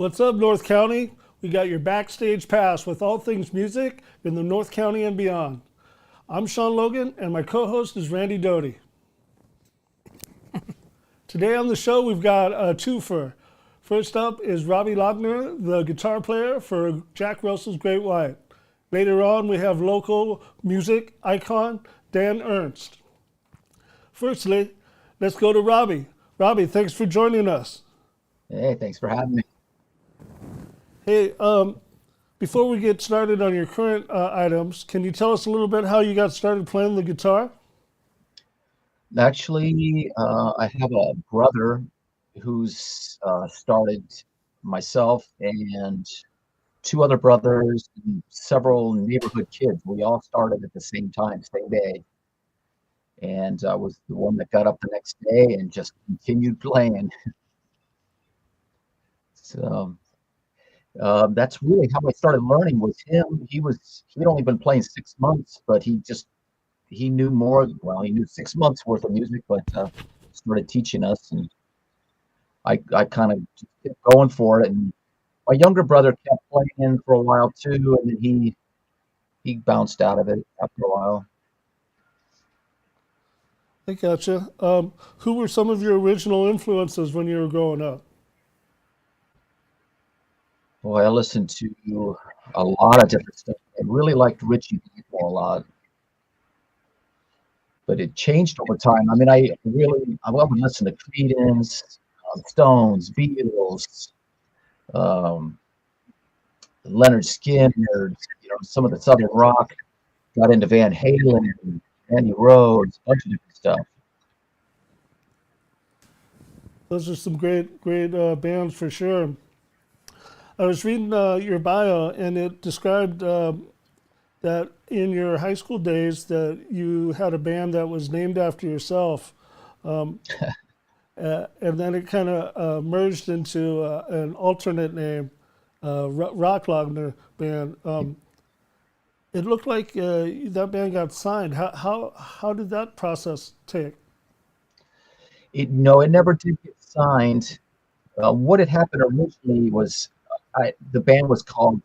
What's up, North County? We got your backstage pass with all things music in the North County and beyond. I'm Sean Logan, and my co-host is Randy Doty. Today on the show, we've got a twofer. First up is Robby Lochner, the guitar player for Jack Russell's Great White. Later on, we have local music icon Dan Ernst. Firstly, let's go to Robby. Robby, thanks for joining us. Hey, thanks for having me. Hey, before we get started on your current items, can you tell us a little bit how you got started playing the guitar? Actually, I have a brother who's started myself and two other brothers and several neighborhood kids. We all started at the same time, same day. And I was the one that got up the next day and just continued playing. So that's really how I started learning with him. He'd only been playing 6 months, but he knew more. Well, he knew 6 months worth of music, but started teaching us, and I kind of just kept going for it. And my younger brother kept playing for a while too, and then he bounced out of it after a while. I gotcha. Who were some of your original influences when you were growing up? Boy, I listened to a lot of different stuff. I really liked Richie Beagle a lot, but it changed over time. I mean, I would listen to Creedence, Stones, Beatles, um, Leonard Skinner, some of the Southern rock. Got into Van Halen, Randy Rhoads, a bunch of different stuff. Those are some great bands for sure. I was reading your bio, and it described that in your high school days that you had a band that was named after yourself, um, and then it kind of merged into an alternate name, Rock Lochner Band. It looked like that band got signed. How did that process take? No, it never did get signed. What had happened originally was the band was called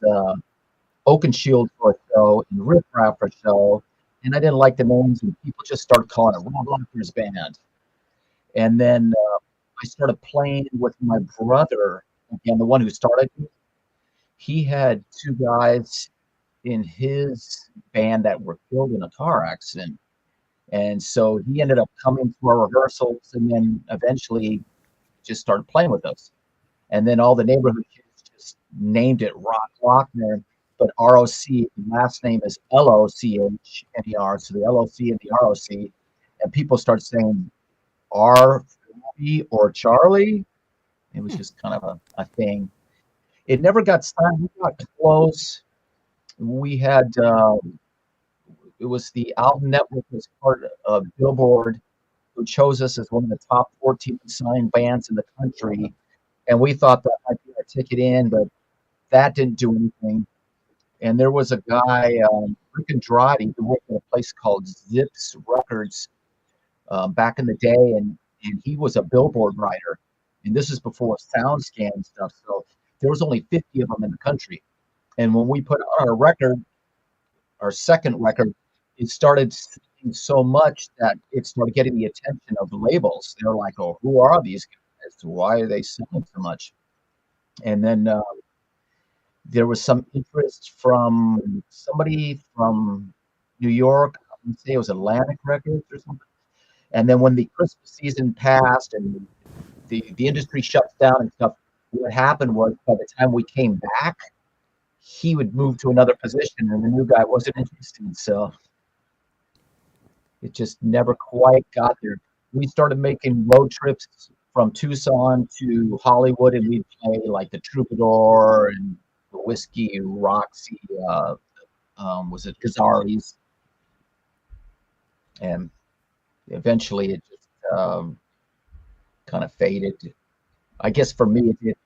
Oak and Shield for a show and Riff Raff for a show, and I didn't like the names, and people just started calling it Rob Lochner's band. And then I started playing with my brother, again, the one who started it. He had two guys in his band that were killed in a car accident. And so he ended up coming to our rehearsals and then eventually just started playing with us. And then all the neighborhood kids just named it Rock Lochner, but ROC, last name is Lochner, so the LOC and the ROC. And people started saying R or Charlie. It was just kind of a thing. It never got signed. We got close. We had it was the Album Network was part of Billboard, who chose us as one of the top 14 signed bands in the country, and we thought that might be our ticket in, but that didn't do anything. And there was a guy, Rick Andrade, who worked at a place called Zips Records back in the day, and he was a Billboard writer, and this is before SoundScan and stuff, so there was only 50 of them in the country. And when we put out our record, our second record, it started selling so much that it started getting the attention of the labels. They're like, "Oh, who are these guys? Why are they selling so much?" And then there was some interest from somebody from New York. I would say it was Atlantic Records or something. And then when the Christmas season passed and the industry shuts down and stuff, what happened was by the time we came back, he would move to another position and the new guy wasn't interested. So it just never quite got there. We started making road trips from Tucson to Hollywood, and we'd play like the Troubadour and the Whiskey, Roxy, was it Gazzarri's? And eventually it just kind of faded. I guess for me, it didn't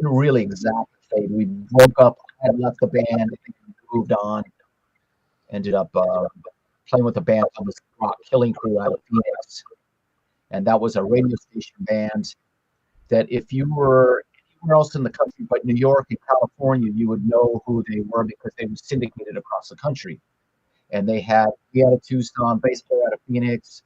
really exactly fade. We broke up. I had left the band. I think we moved on. Ended up playing with a band called the Rock Killing Crew out of Phoenix, and that was a radio station band. That if you were anywhere else in the country, but New York and California, you would know who they were because they were syndicated across the country. And we had a Tucson, bass player out of Phoenix,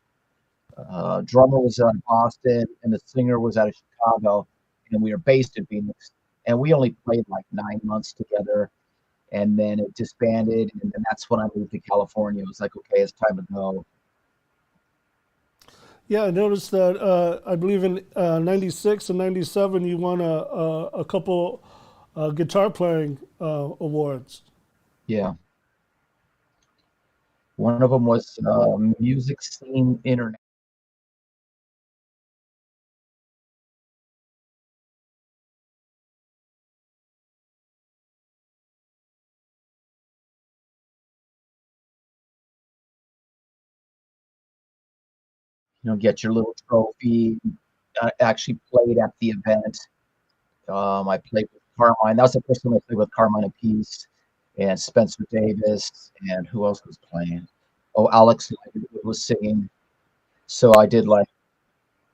drummer was out of Boston, and the singer was out of Chicago, and we were based in Phoenix. And we only played like 9 months together, and then it disbanded, and then that's when I moved to California. It was like, okay, it's time to go. Yeah, I noticed that I believe in '96 and '97 you won a couple guitar playing awards. Yeah, one of them was Music Scene Internet. Get your little trophy. I actually played at the event. I played with Carmine. That was the first time I played with Carmine Apiece and Spencer Davis, and who else was playing? Oh, Alex was singing. So I did like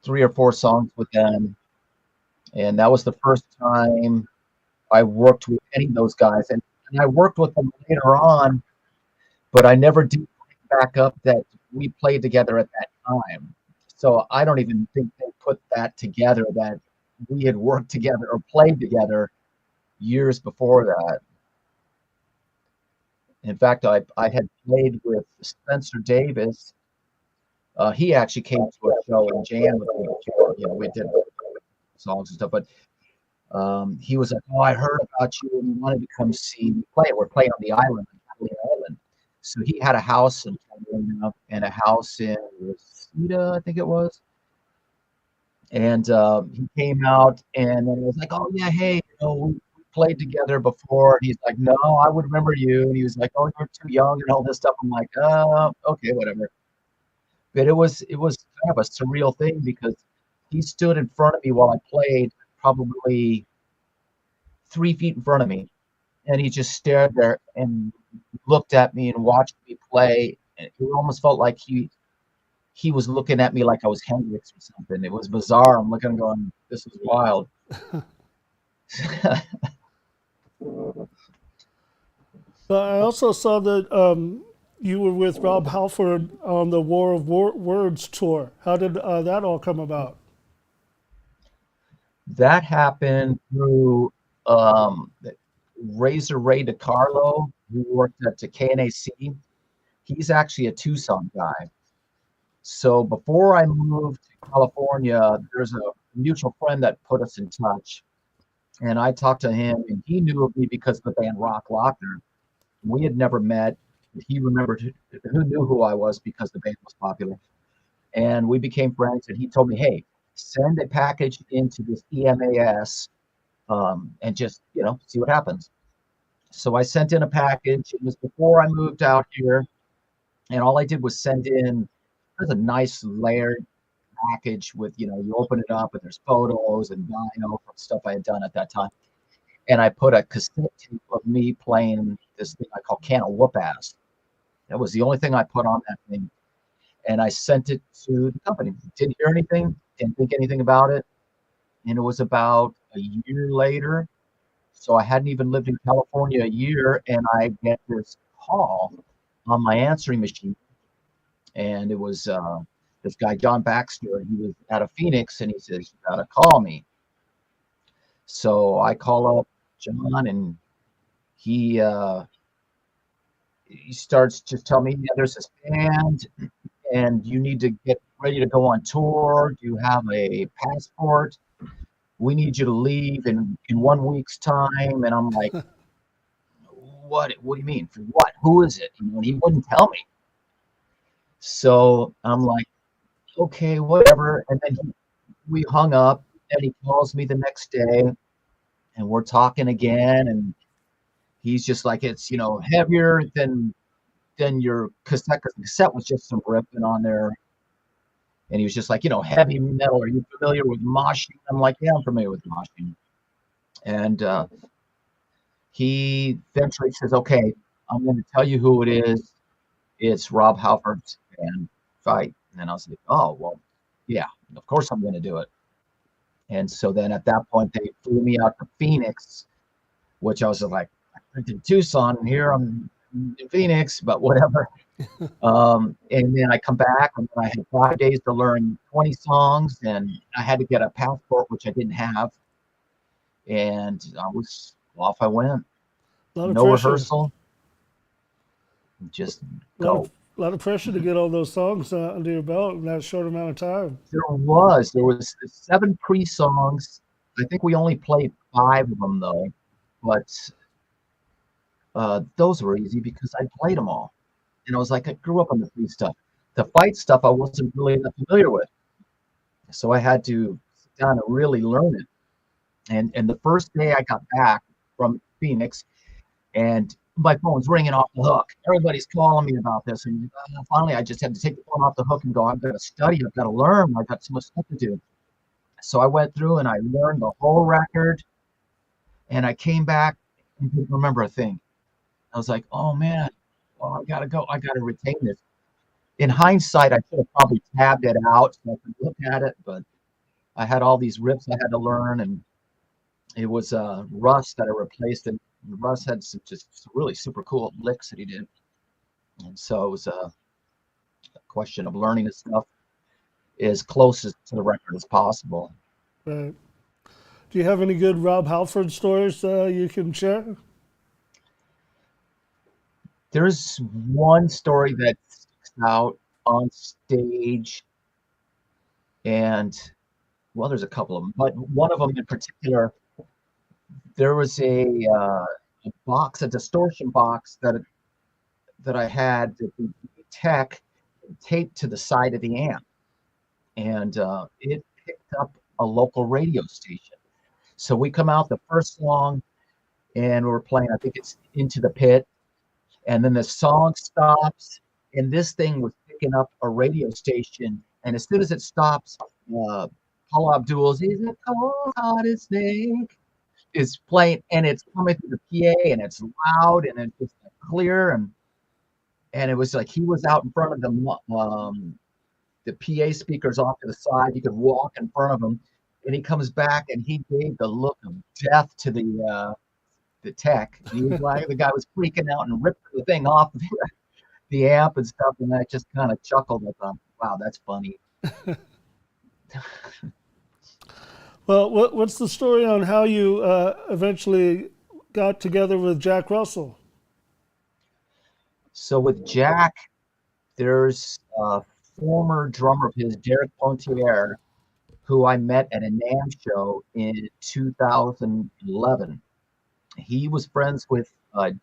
3 or 4 songs with them, and that was the first time I worked with any of those guys. And I worked with them later on, but I never did back up that we played together at that time. So I don't even think they put that together that we had worked together or played together years before that. In fact, I had played with Spencer Davis. He actually came to a show and jammed with me before. We did songs and stuff, but he was like, "Oh, I heard about you and you wanted to come see me play. We're playing on the island, Catalina Island." So he had a house in Catalina and a house in Reseda, I think it was. And he came out and then it was like, "Oh yeah, hey, we played together before." And he's like, "No, I would remember you." And he was like, "Oh, you're too young and all this stuff." I'm like, okay, whatever." But it was kind of a surreal thing because he stood in front of me while I played, probably 3 feet in front of me, and he just stared there and looked at me and watched me play. And it almost felt like he was looking at me like I was Hendrix or something. It was bizarre. I'm looking and going, "This is wild." But I also saw that you were with Rob Halford on the Words tour. How did that all come about? That happened through um, Razor Ray DiCarlo, who worked at the KNAC. He's actually a Tucson guy. So before I moved to California, there's a mutual friend that put us in touch. And I talked to him, and he knew of me because of the band Rock Lochner. We had never met. He remembered who knew who I was because the band was popular. And we became friends. And he told me, "Hey, send a package into this EMAS and just, see what happens." So I sent in a package. It was before I moved out here. And all I did was send in, there's a nice layered package with, you open it up and there's photos and vinyl from stuff I had done at that time. And I put a cassette tape of me playing this thing I call Can of Whoop Ass. That was the only thing I put on that thing. And I sent it to the company. Didn't hear anything, didn't think anything about it. And it was about a year later. So I hadn't even lived in California a year, and I get this call on my answering machine. And it was this guy, John Baxter. He was out of Phoenix, and he says, "You got to call me." So I call up John, and he he starts just telling me, "Yeah, there's this band, and you need to get ready to go on tour. Do you have a passport? We need you to leave in 1 week's time." And I'm like, What do you mean? For what? Who is it?" And he wouldn't tell me. So I'm like, "Okay, whatever." And then we hung up, and he calls me the next day, and we're talking again, and he's just like, "It's heavier than your cassette, 'cause the cassette was just some ripping on there." And he was just like, "Heavy metal. Are you familiar with moshing?" I'm like, "Yeah, I'm familiar with moshing." And he eventually says, "Okay, I'm going to tell you who it is. It's Rob Halford's band, Fight." And I was like, "Oh, well, yeah, of course I'm going to do it." And so then at that point, they flew me out to Phoenix, which I was like, I lived in Tucson, and here I'm in Phoenix, but whatever. And then I come back, and then I had 5 days to learn 20 songs, and I had to get a passport, which I didn't have. And off I went. A lot of No pressure. rehearsal, just A lot of go. a lot of pressure to get all those songs under your belt in that short amount of time. There was 7 pre-songs. I think we only played 5 of them though, but those were easy because I played them all. And I was like, I grew up on the free stuff. The fight stuff I wasn't really that familiar with. So I had to sit down and really learn it. And the first day I got back from Phoenix, and my phone's ringing off the hook. Everybody's calling me about this. And finally, I just had to take the phone off the hook and go, I've got to study. I've got to learn. I've got so much stuff to do. So I went through and I learned the whole record. And I came back and didn't remember a thing. I was like, oh, man, well, I got to go. I got to retain this. In hindsight, I should have probably tabbed it out so I could look at it. But I had all these riffs I had to learn. And it was Russ that I replaced. And Russ had some just really super cool licks that he did. And so it was a question of learning this stuff as close to the record as possible. Right. Do you have any good Rob Halford stories you can share? There's one story that sticks out on stage, and well, there's a couple of them, but one of them in particular, there was a box, a distortion box that I had that the tech taped to the side of the amp, and it picked up a local radio station. So we come out the first song, and we're playing, I think it's Into the Pit, and then the song stops, and this thing was picking up a radio station, and as soon as it stops, Paula Abdul's "Is It Cold-Hearted Snake" is playing, and it's coming through the PA, and it's loud, and it's just clear, and it was like he was out in front of the PA speakers off to the side. You could walk in front of him, and he comes back, and he gave the look of death to the tech. He was like, the guy was freaking out and ripped the thing off the amp and stuff, and I just kind of chuckled. I thought, wow, that's funny. Well, what's the story on how you eventually got together with Jack Russell? So with Jack, there's a former drummer of his, Derek Pontier, who I met at a NAMM show in 2011. He was friends with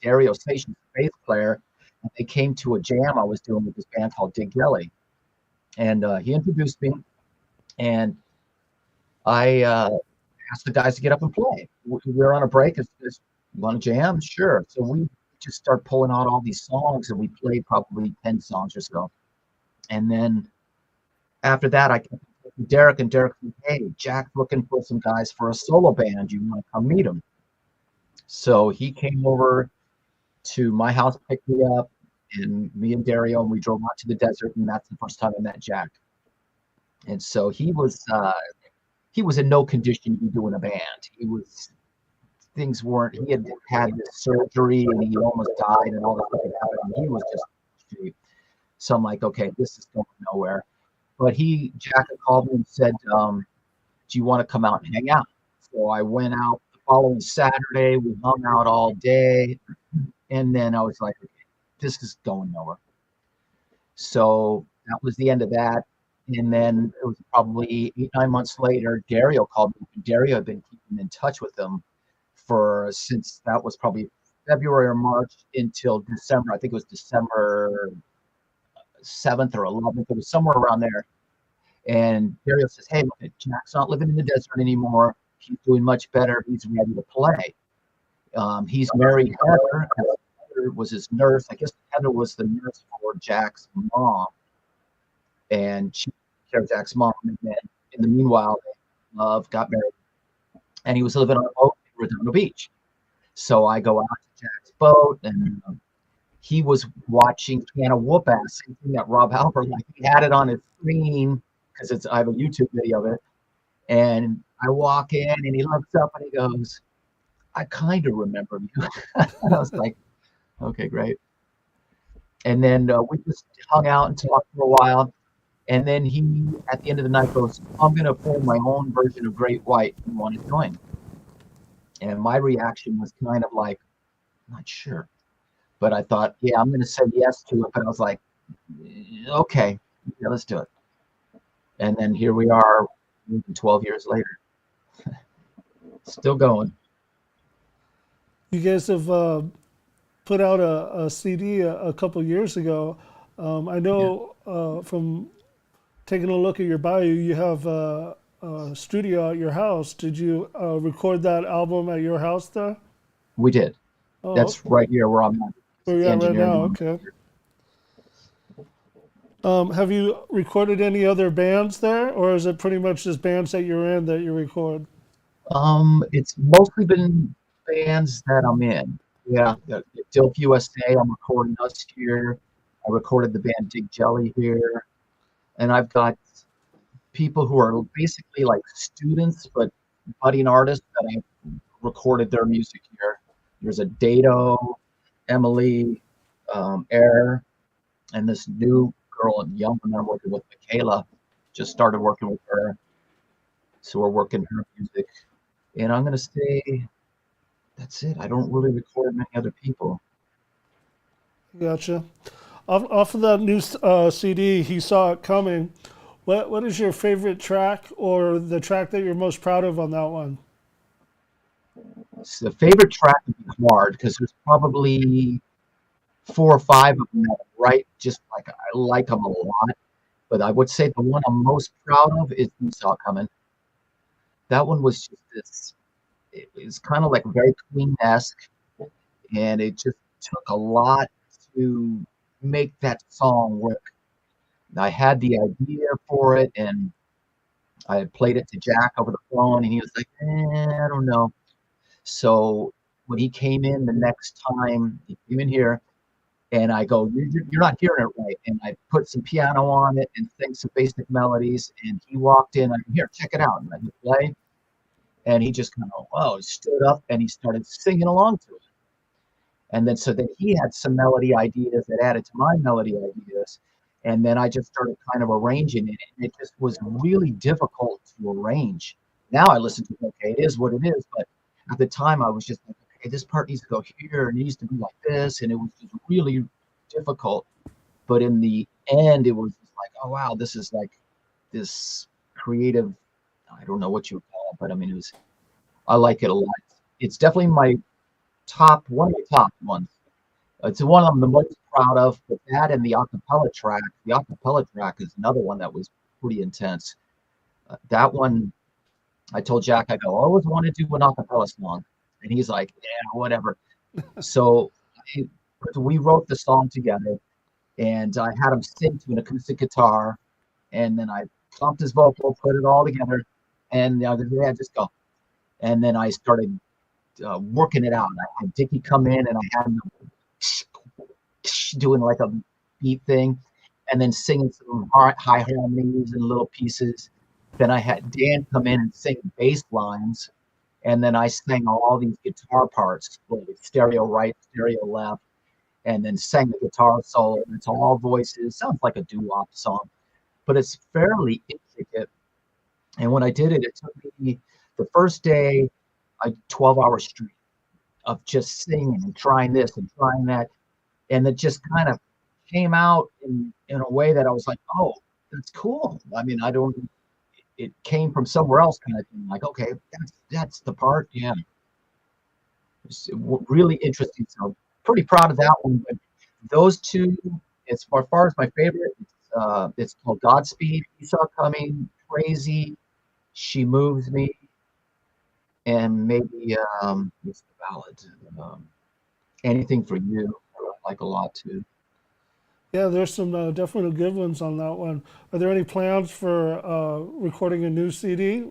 Dario Station's bass player, and they came to a jam I was doing with this band called Dig Gelly. And he introduced me, and I asked the guys to get up and play. We were on a break. Is want to jam? Sure. So we just start pulling out all these songs, and we played probably 10 songs or so. And then after that, I came to Derek, and Derek said, hey, Jack's looking for some guys for a solo band. You want to come meet him? So he came over to my house, picked me up, and me and Dario, and we drove out to the desert, and that's the first time I met Jack. And so he was in no condition to be doing a band. Things weren't, he had this surgery, and he almost died, and all this stuff had happened, and he was just, so I'm like, okay, this is going nowhere. But Jack called me and said, do you want to come out and hang out? So I went out the following Saturday. We hung out all day. And then I was like, okay, this is going nowhere. So that was the end of that. And then it was probably 8-9 months later, Dario called me. Dario had been keeping in touch with them since that was probably February or March until December. I think it was December 7th or 11th. It was somewhere around there. And Dario says, hey, look, Jack's not living in the desert anymore. He's doing much better. He's ready to play. He's married Heather. Heather was his nurse. I guess Heather was the nurse for Jack's mom. And she took care of Jack's mom. And then in the meanwhile, they got married. And he was living on a boat in Redondo Beach. So I go out to Jack's boat, and he was watching Can of Whoop Ass, same thing that Rob Halford, like he had it on his screen because I have a YouTube video of it. And I walk in and he looks up and he goes, I kind of remember you. And I was like, okay, great. And then we just hung out and talked for a while. And then he, at the end of the night, goes, I'm going to form my own version of Great White. You want to join? And my reaction was kind of like, I'm not sure. But I thought, yeah, I'm going to say yes to it. But I was like, okay, yeah, let's do it. And then here we are 12 years later, still going. You guys have put out a CD a couple years ago. I Yeah, know from taking a look at your bio, you have a studio at your house. Did you record that album at your house there? we did. Oh, That's right here where I'm at. This where is you the at right engineering now? room. Okay. Have you recorded any other bands there, or is it pretty much just bands that you're in that you record? It's mostly been bands that I'm in. Yeah, the Dilf USA, I'm recording us here. I recorded the band Dig Jelly here. And I've got people who are basically like students, but budding artists that I've recorded their music here. There's a Dado, Emily, Air, and this new girl in Young that I'm working with, Michaela. Just started working with her. So we're working her music. And I'm gonna say that's it. I don't really record many other people. Gotcha. Off of that new CD, he saw it coming. What is your favorite track, or the track that you're most proud of on that one? So the favorite track would be hard because there's probably 4 or 5 of them that I write just like I like them a lot. But I would say the one I'm most proud of is You Saw It Coming. That one was just this, it's kind of like very Queen-esque, and it just took a lot to make that song work. I had the idea for it, and I played it to Jack over the phone, and he was like, I don't know. So when he came in the next time, he came in here, and I go, you're not hearing it right. And I put some piano on it and sang some basic melodies, and he walked in, and here, check it out. And I hit play, and he just kind of, oh, stood up, and he started singing along to it. And then so then he had some melody ideas that added to my melody ideas. And then I just started kind of arranging it. And it just was really difficult to arrange. Now I listen to it, okay, it is what it is. But at the time I was just like, okay, this part needs to go here and it needs to be like this. And it was just really difficult. But in the end, it was just like, oh wow, this is like this creative, I don't know what you would call it, but I mean I like it a lot. It's definitely my one of my top ones. It's the one I'm the most proud of. But that and the acapella track. The acapella track is another one that was pretty intense. That one, I told Jack, I go, I always want to do an acapella song, and he's like, yeah, whatever. So we wrote the song together, and I had him sing to an acoustic guitar, and then I thumped his vocal, put it all together, and the other day I just go, and then I started working it out. I had Dickie come in, and I had him doing like a beat thing, and then singing some high harmonies and little pieces. Then I had Dan come in and sing bass lines, and then I sang all these guitar parts, like stereo right, stereo left, and then sang the guitar solo. And it's all voices. Sounds like a doo-wop song, but it's fairly intricate. And when I did it, it took me the first day, 12 hours straight of just singing and trying this and trying that. And it just kind of came out in a way that I was like, oh, that's cool. I mean, I don't, it came from somewhere else kind of thing. Like, okay, that's the part. Yeah. It's really interesting. So pretty proud of that one. But those two, as far as my favorite, it's called Godspeed. You Saw It Coming, Crazy, She Moves Me, and maybe what's the ballad? Um, Anything for You. I like a lot too. Yeah, there's some definitely good ones on that one. Are there any plans for recording a new CD?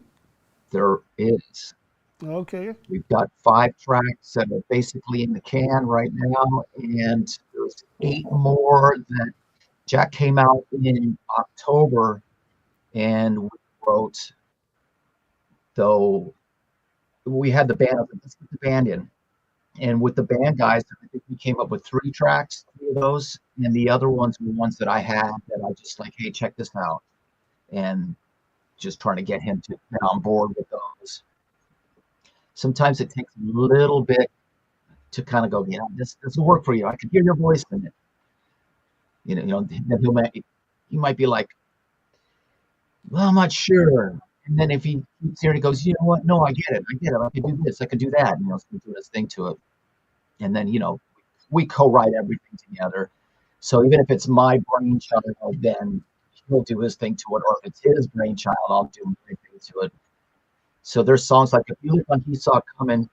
There is. Okay, We've got 5 tracks that are basically in the can right now, and there's 8 more that Jack came out in October, and we wrote So we had the band. I was like, let's get the band in. And with the band guys, I think we came up with 3 tracks, 3 of those. And the other ones were ones that I had that I just like, hey, check this out. And just trying to get him to get on board with those. Sometimes it takes a little bit to kind of go, yeah, this will work for you. I can hear your voice in it. Then he might be like, well, I'm not sure. And then if he keeps hearing, he goes, you know what? No, I get it. I can do this. I can do that. So we do his thing to it. And then, we co-write everything together. So even if it's my brainchild, then he'll do his thing to it. Or if it's his brainchild, I'll do my thing to it. So there's songs like, if you look on He Saw It Coming,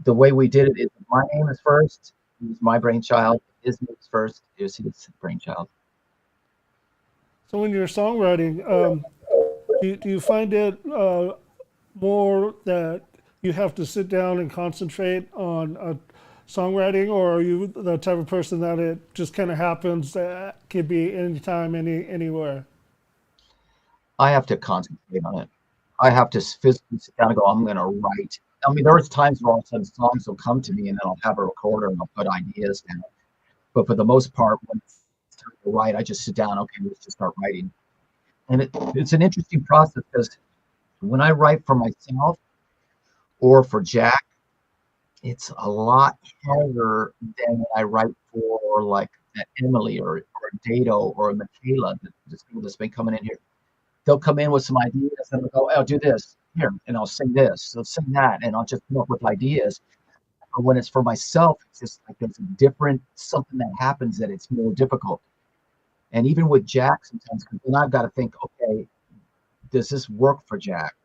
the way we did it is my name is first. It was my brainchild. His name is first. It was his brainchild. So when you're songwriting, do you find it more that you have to sit down and concentrate on songwriting, or are you the type of person that it just kind of happens? Could be anytime, anywhere. I have to concentrate on it. I have to physically sit down and go, I'm going to write. I mean, there's times where all of a sudden songs will come to me and then I'll have a recorder and I'll put ideas down. But for the most part, when it's time to write, I just sit down, okay, let's just start writing. And it's an interesting process because when I write for myself or for Jack, it's a lot harder than when I write for like Emily or Dado or Michaela, that's been coming in here. They'll come in with some ideas and they'll go, I'll do this here and I'll sing this, I'll sing that, and I'll just come up with ideas. But when it's for myself, it's just like there's a different something that happens that it's more difficult. And even with Jack, sometimes then I've got to think, okay, does this work for Jack?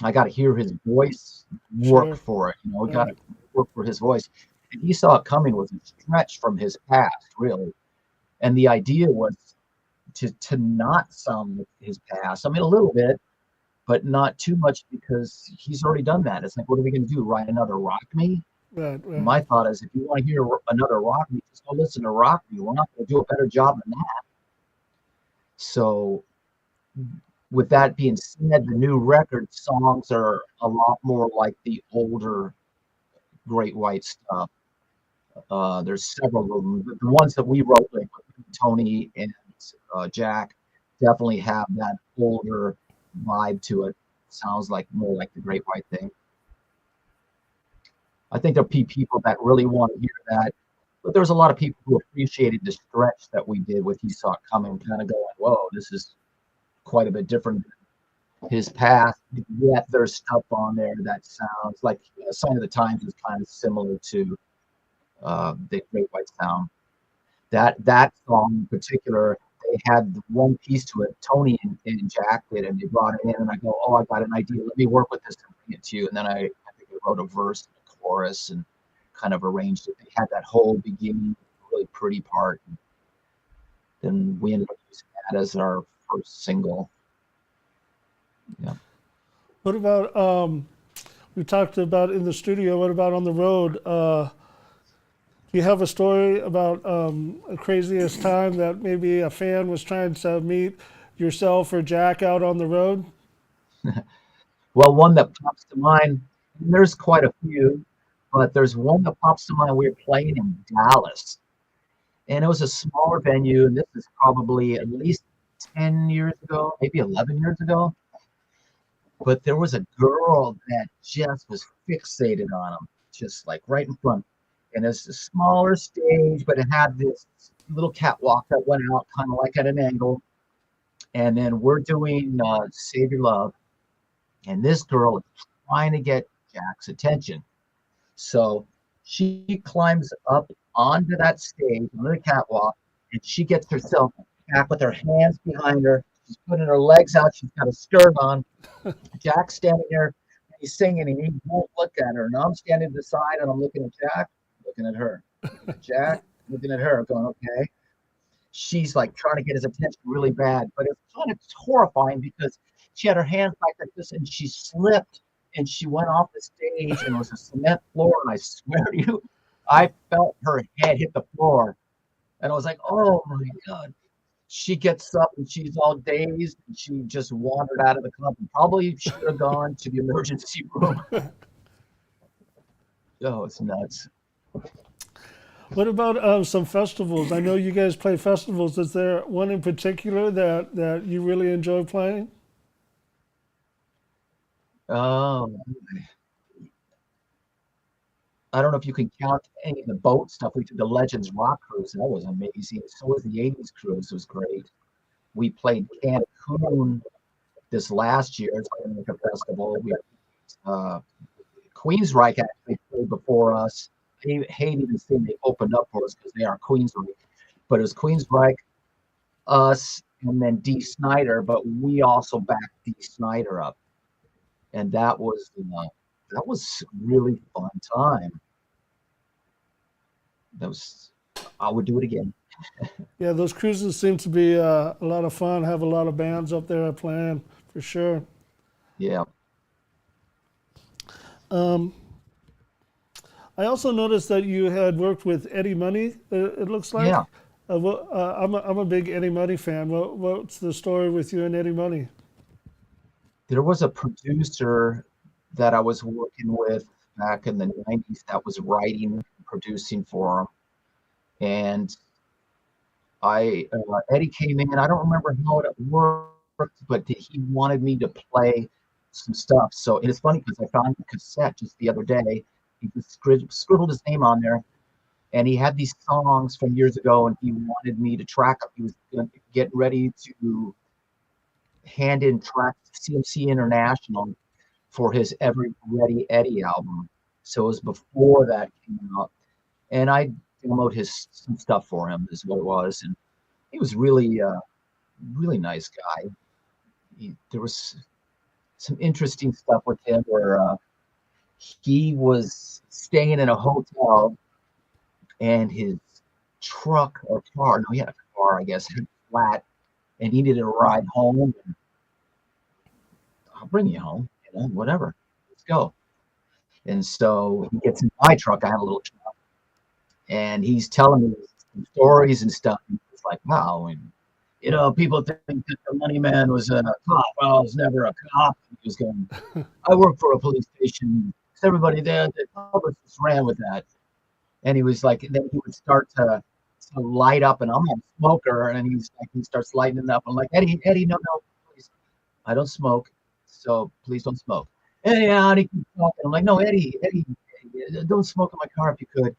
I got to hear his voice work for it. We got to work for his voice. And He Saw It Coming was a stretch from his past, really. And the idea was to not sound like his past. I mean, a little bit, but not too much because he's already done that. It's like, what are we going to do? Write another Rock Me? Right. My thought is, if you want to hear another Rock Me, just go listen to Rock Me. We're not going to do a better job than that. So with that being said, the new record songs are a lot more like the older Great White stuff. There's several of them. The ones that we wrote, like Tony and Jack, definitely have that older vibe to it. Sounds like more like the Great White thing. I think there'll be people that really want to hear that, but there's a lot of people who appreciated the stretch that we did with He Saw It Coming, kind of going, whoa, this is quite a bit different than his past. Yet there's stuff on there that sounds like Sign of the Times is kind of similar to the Great White sound. That song in particular, they had one piece to it. Tony and Jack did, and they brought it in, and I go, oh, I got an idea. Let me work with this and bring it to you. And then I think I wrote a verse and a chorus and kind of arranged it. They had that whole beginning, really pretty part. And then we ended up using that as our first single. Yeah. What about we talked about in the studio? What about on the road? Do you have a story about a craziest time that maybe a fan was trying to meet yourself or Jack out on the road? Well, one that pops to mind, and there's quite a few, but there's one that pops to mind. We were playing in Dallas, and it was a smaller venue, and this is probably at least 10 years ago, maybe 11 years ago. But there was a girl that just was fixated on him, just like right in front. And it's a smaller stage, but it had this little catwalk that went out kind of like at an angle. And then we're doing Save Your Love. And this girl is trying to get Jack's attention. So she climbs up onto that stage, on the catwalk, and she gets herself back with her hands behind her. She's putting her legs out. She's got a skirt on. Jack's standing there, and he's singing, and he won't look at her. And I'm standing to the side, and I'm looking at Jack, looking at her. Jack, looking at her, going, okay. She's like trying to get his attention really bad, but it's kind of horrifying because she had her hands like this, and she slipped, and she went off the stage, and it was a cement floor, and I swear to you, I felt her head hit the floor, and I was like, oh my God. she gets up and she's all dazed. And she just wandered out of the club and probably should have gone to the emergency room. Oh, it's nuts. What about some festivals? I know you guys play festivals. Is there one in particular that you really enjoy playing? Oh, I don't know if you can count any of the boat stuff. We did the Legends Rock Cruise. That was amazing. So was the 80s cruise. It was great. We played Cancun this last year. It's like a festival. We uh, Queensryche actually played before us. I hate even saying they opened up for us because they are Queensryche. But it was Queensryche, us, and then D. Snyder. But we also backed D. Snyder up, and that was really fun time. That was I would do it again. Yeah, those cruises seem to be a lot of fun. Have a lot of bands up there playing for sure. Yeah, Um, I also noticed that you had worked with Eddie Money. It looks yeah. like. I'm a big Eddie Money fan. What's the story with you and Eddie Money? There was a producer that I was working with back in the 90s that was writing and producing for him. And Eddie came in. I don't remember how it worked, but he wanted me to play some stuff. So it's funny because I found the cassette just the other day. He just scribbled his name on there, and he had these songs from years ago, and he wanted me to track them. He was getting ready to hand in tracks to CMC International for his Every Ready Eddie album. So it was before that came out, and I demoed some stuff for him, is what it was, and he was really nice guy. There was some interesting stuff with him where he was staying in a hotel and his truck or car, no, he had a car, I guess, had flat, and he needed a ride home. And I'll bring you home, whatever. Let's go. And so he gets in my truck. I have a little truck, and he's telling me some stories and stuff. And it's like, wow, and people think that the money man was a cop. Well, I was never a cop. He was going, I work for a police station. Everybody there, the publicists ran with that. And he was like, and then he would start to light up, and I'm a smoker, and he starts lighting up. I'm like, Eddie, no, please, I don't smoke, so please don't smoke. And yeah, and he keeps talking. I'm like, no, Eddie, don't smoke in my car if you could.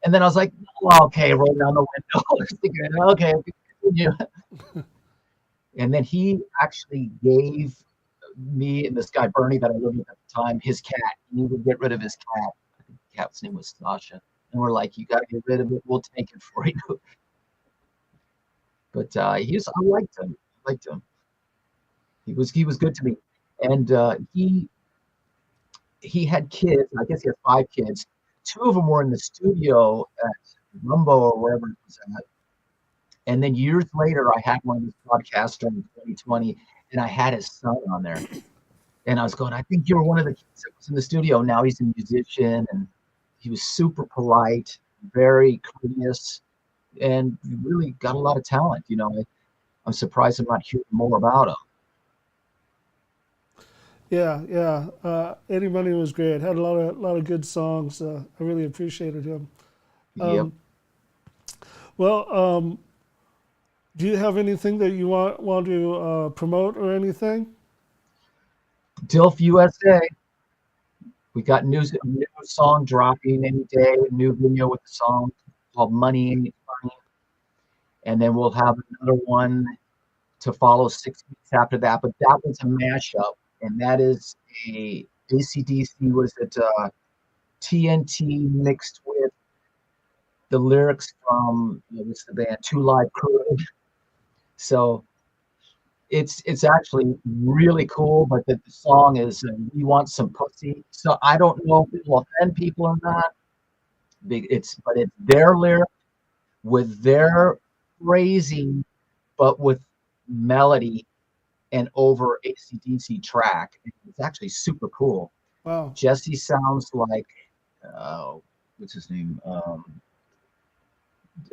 And then I was like, well, okay, roll down the window. Okay, continue. And then he actually gave me and this guy Bernie that I lived with at the time his cat. He needed to get rid of his cat. I think the cat's name was Sasha. And we're like, you got to get rid of it. We'll take it for you. But I liked him. I liked him. He was good to me. And he had kids. I guess he had 5 kids. 2 of them were in the studio at Rumbo or wherever it was at. And then years later, I had one of his podcasts during 2020, and I had his son on there. And I was going, I think you're one of the kids that was in the studio. Now he's a musician, and he was super polite, very courteous, and really got a lot of talent. I'm surprised I'm not hearing more about him. Yeah, yeah. Eddie Money was great. Had a lot of good songs. I really appreciated him. Yep. Um, well, do you have anything that you want to promote or anything? DILF USA. We got new song dropping any day, a new video with the song called Money Ain't Funny. And then we'll have another one to follow 6 weeks after that. But that was a mashup, and that is a AC/DC, was it TNT mixed with the lyrics from what's the band Two Live Crew. So it's actually really cool. But the song is "We Want Some Pussy." So I don't know if it will offend people or not. But it's their lyric with their phrasing, but with melody and over AC/DC track. It's actually super cool. Wow. Jesse sounds like what's his name?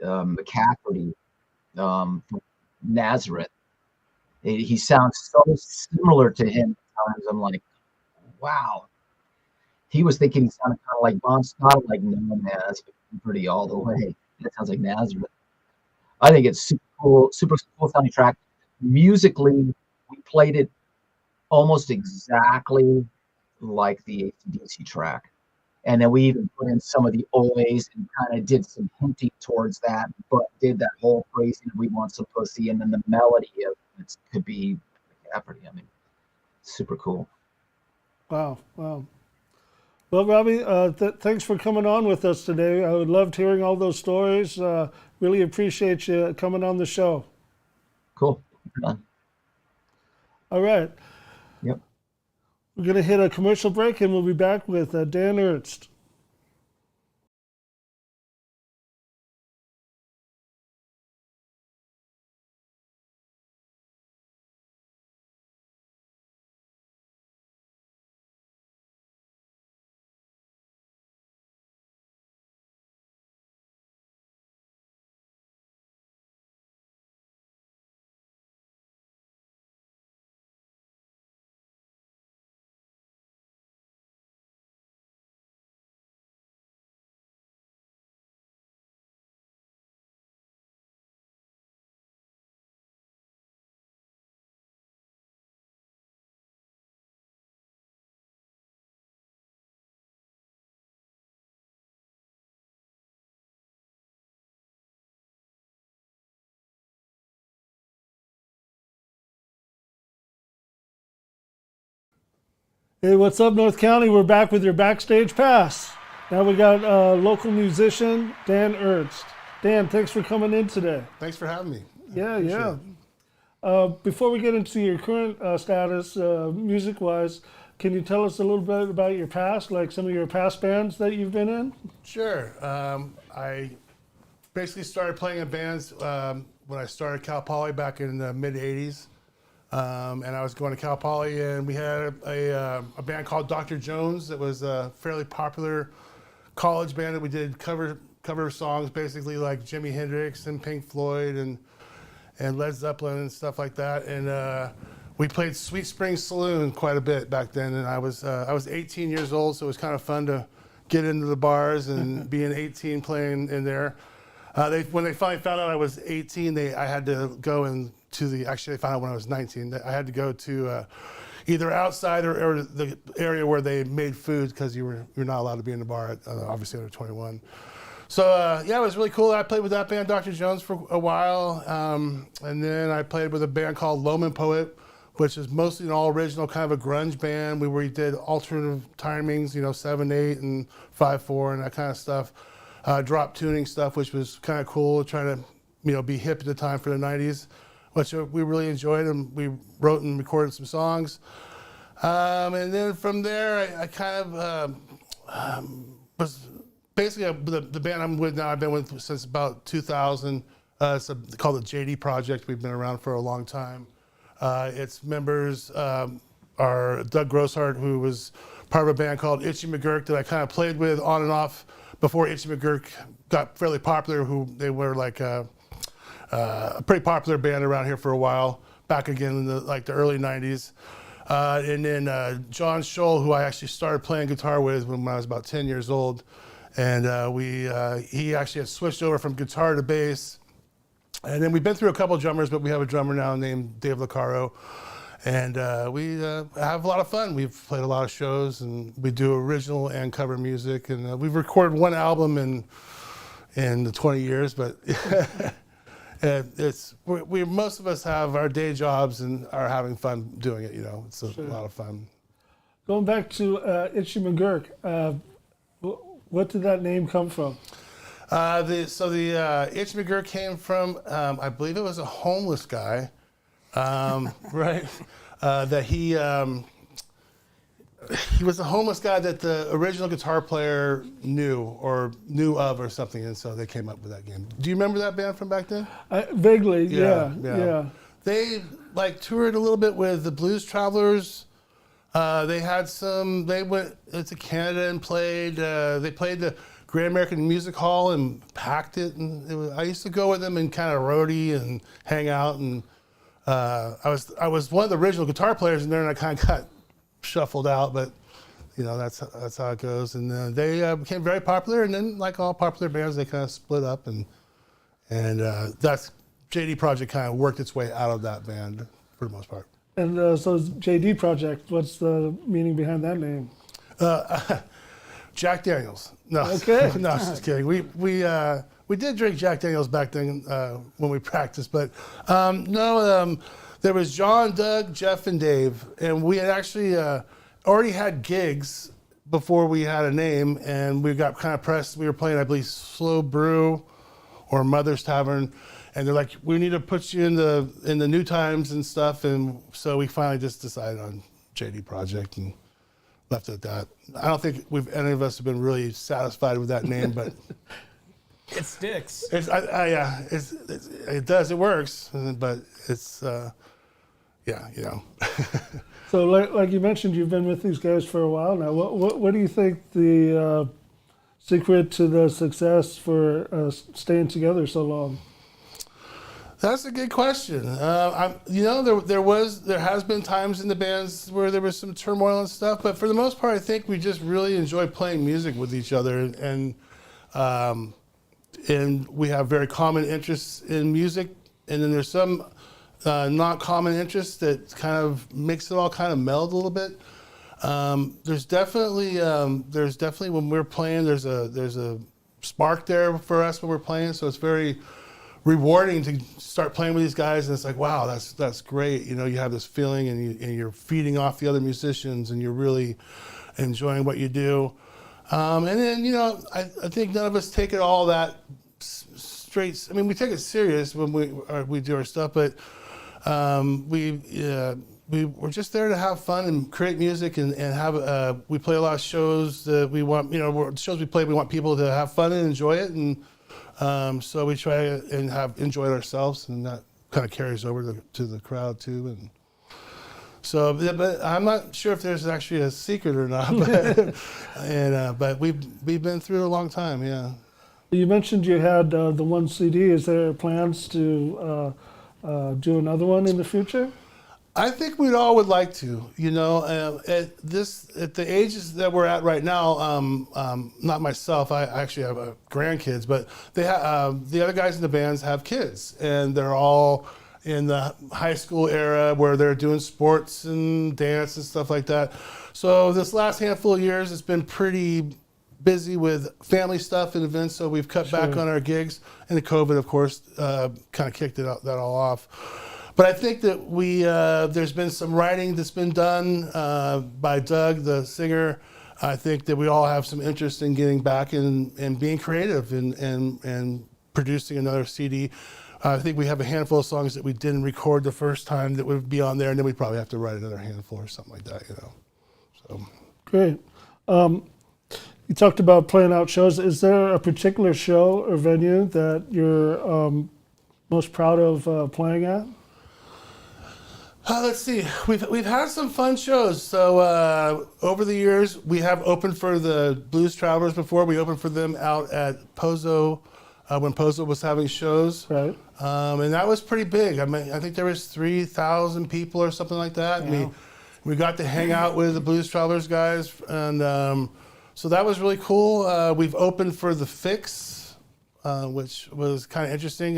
McCafferty. Nazareth. He sounds so similar to him at times. I'm like, wow. He was thinking he sounded kind of like Bon Scott. I'm like, no, man, that's pretty all the way. That sounds like Nazareth. I think it's super cool sounding track. Musically, we played it almost exactly like the AC/DC track. And then we even put in some of the OAs and kind of did some hinting towards that, but did that whole phrasing of we want some pussy, and then the melody of it could be Jeopardy. I mean, super cool. Wow, wow. Well, Robby, thanks for coming on with us today. I loved hearing all those stories. Really appreciate you coming on the show. Cool. Done. All right. Yep. We're going to hit a commercial break, and we'll be back with Dan Ernst. Hey, what's up, North County? We're back with your Backstage Pass. Now we got local musician Dan Ernst. Dan, thanks for coming in today. Thanks for having me. Yeah. Before we get into your current status, music-wise, can you tell us a little bit about your past, like some of your past bands that you've been in? Sure. I basically started playing in bands when I started Cal Poly back in the mid-'80s. And I was going to Cal Poly, and we had a band called Dr. Jones that was a fairly popular college band that we did cover songs, basically like Jimi Hendrix and Pink Floyd and Led Zeppelin and stuff like that. And we played Sweet Spring Saloon quite a bit back then. And I was 18 years old, so it was kind of fun to get into the bars and being 18 playing in there. When they finally found out I was 18, I had to go actually they found out when I was 19, I had to go to either outside or the area where they made food, because you're not allowed to be in the bar, obviously under 21. So yeah, it was really cool. I played with that band, Dr. Jones, for a while. And then I played with a band called Loman Poet, which is mostly an all original kind of a grunge band. We did alternative timings, 7/8 and 5/4 and that kind of stuff. Drop tuning stuff, which was kind of cool, trying to be hip at the time for the 90s, which we really enjoyed, and we wrote and recorded some songs. And then from there, I kind of was basically the band I'm with now. I've been with since about 2000. It's called the JD Project. We've been around for a long time. Its members are Doug Grosshart, who was part of a band called Itchy McGurk that I kind of played with on and off before Itchy McGurk got fairly popular. They were like a pretty popular band around here for a while, back again in the early 90s. And then John Scholl, who I actually started playing guitar with when I was about 10 years old. And he actually had switched over from guitar to bass. And then we've been through a couple of drummers, but we have a drummer now named Dave Licaro. And we have a lot of fun. We've played a lot of shows, and we do original and cover music. And we've recorded one album in the 20 years, but most of us have our day jobs and are having fun doing it. It's a lot of fun. Going back to Itchy McGurk, what did that name come from? The Itchy McGurk came from, I believe it was a homeless guy, right? That he was a homeless guy that the original guitar player knew of or something, and so they came up with that game. Do you remember that band from back then? Vaguely, yeah. They toured a little bit with the Blues Travelers. They went to Canada and played. They played the Great American Music Hall and packed it. And I used to go with them and kind of roadie and hang out. And I was one of the original guitar players in there, and I kind of got shuffled out. But you know, that's how it goes. And they became very popular. And then, like all popular bands, they kind of split up. And that's JD Project kind of worked its way out of that band for the most part. And so JD Project, what's the meaning behind that name? Jack Daniels. No, Okay. no, just kidding. We did drink Jack Daniels back then when we practiced, but there was John, Doug, Jeff, and Dave, and we had actually already had gigs before we had a name, and we got kind of pressed. We were playing, I believe, Slow Brew or Mother's Tavern, and they're like, "We need to put you in the New Times and stuff," and so we finally just decided on JD Project and left it at that. I don't think any of us have been really satisfied with that name, but It sticks. it does. It works, but it's yeah, you know. So like you mentioned, you've been with these guys for a while now. What do you think the secret to the success for staying together so long? That's a good question. There has been times in the bands where there was some turmoil and stuff, but for the most part, I think we just really enjoy playing music with each other, and we have very common interests in music, and then there's some not common interests that kind of makes it all kind of meld a little bit. There's definitely when we're playing, there's a spark there for us when we're playing, so it's very rewarding to start playing with these guys, and it's like, wow, that's great. You know, you have this feeling, and you're feeding off the other musicians, and you're really enjoying what you do. And then, you know, I think none of us take it all that straight. I mean, we take it serious when we do our stuff, but we're just there to have fun and create music and have. We play a lot of shows that we want. You know, shows we play, we want people to have fun and enjoy it, and so we try and have enjoyed ourselves, and that kind of carries over to the crowd too. And so, but I'm not sure if there's actually a secret or not. But we've been through a long time. Yeah. You mentioned you had the one CD. Is there plans to do another one in the future? I think we'd all would like to, you know, at the ages that we're at right now. Not myself. I actually have grandkids, but they the other guys in the bands have kids, and they're all in the high school era where they're doing sports and dance and stuff like that. So this last handful of years, it's been pretty busy with family stuff and events. So we've cut back on our gigs, and the COVID, of course, kind of kicked that all off. But I think that there's been some writing that's been done by Doug, the singer. I think that we all have some interest in getting back and being creative and producing another CD. I think we have a handful of songs that we didn't record the first time that would be on there, and then we'd probably have to write another handful or something like that, you know. So Great. You talked about playing out shows. Is there a particular show or venue that you're most proud of playing at? Let's see. We've had some fun shows. So over the years, we have opened for the Blues Travelers before. We opened for them out at Pozo when Pozo was having shows. Right. And that was pretty big. I mean, I think there was 3,000 people or something like that. Yeah. We got to hang out with the Blues Travelers guys, and so that was really cool. We've opened for the Fix, which was kind of interesting.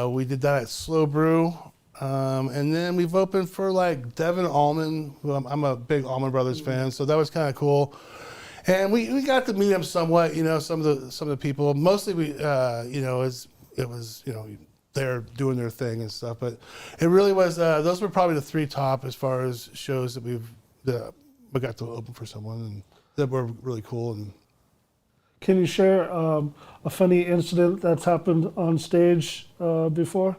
We did that at Slow Brew. And then we've opened for like Devin Allman, who I'm a big Allman Brothers fan, so that was kind of cool. And we got to meet him somewhat, you know, some of the people. Mostly we, you know, it was, you know, they're doing their thing and stuff. But it really was. Those were probably the three top as far as shows that we got to open for someone, and that were really cool. And Can you share a funny incident that's happened on stage before?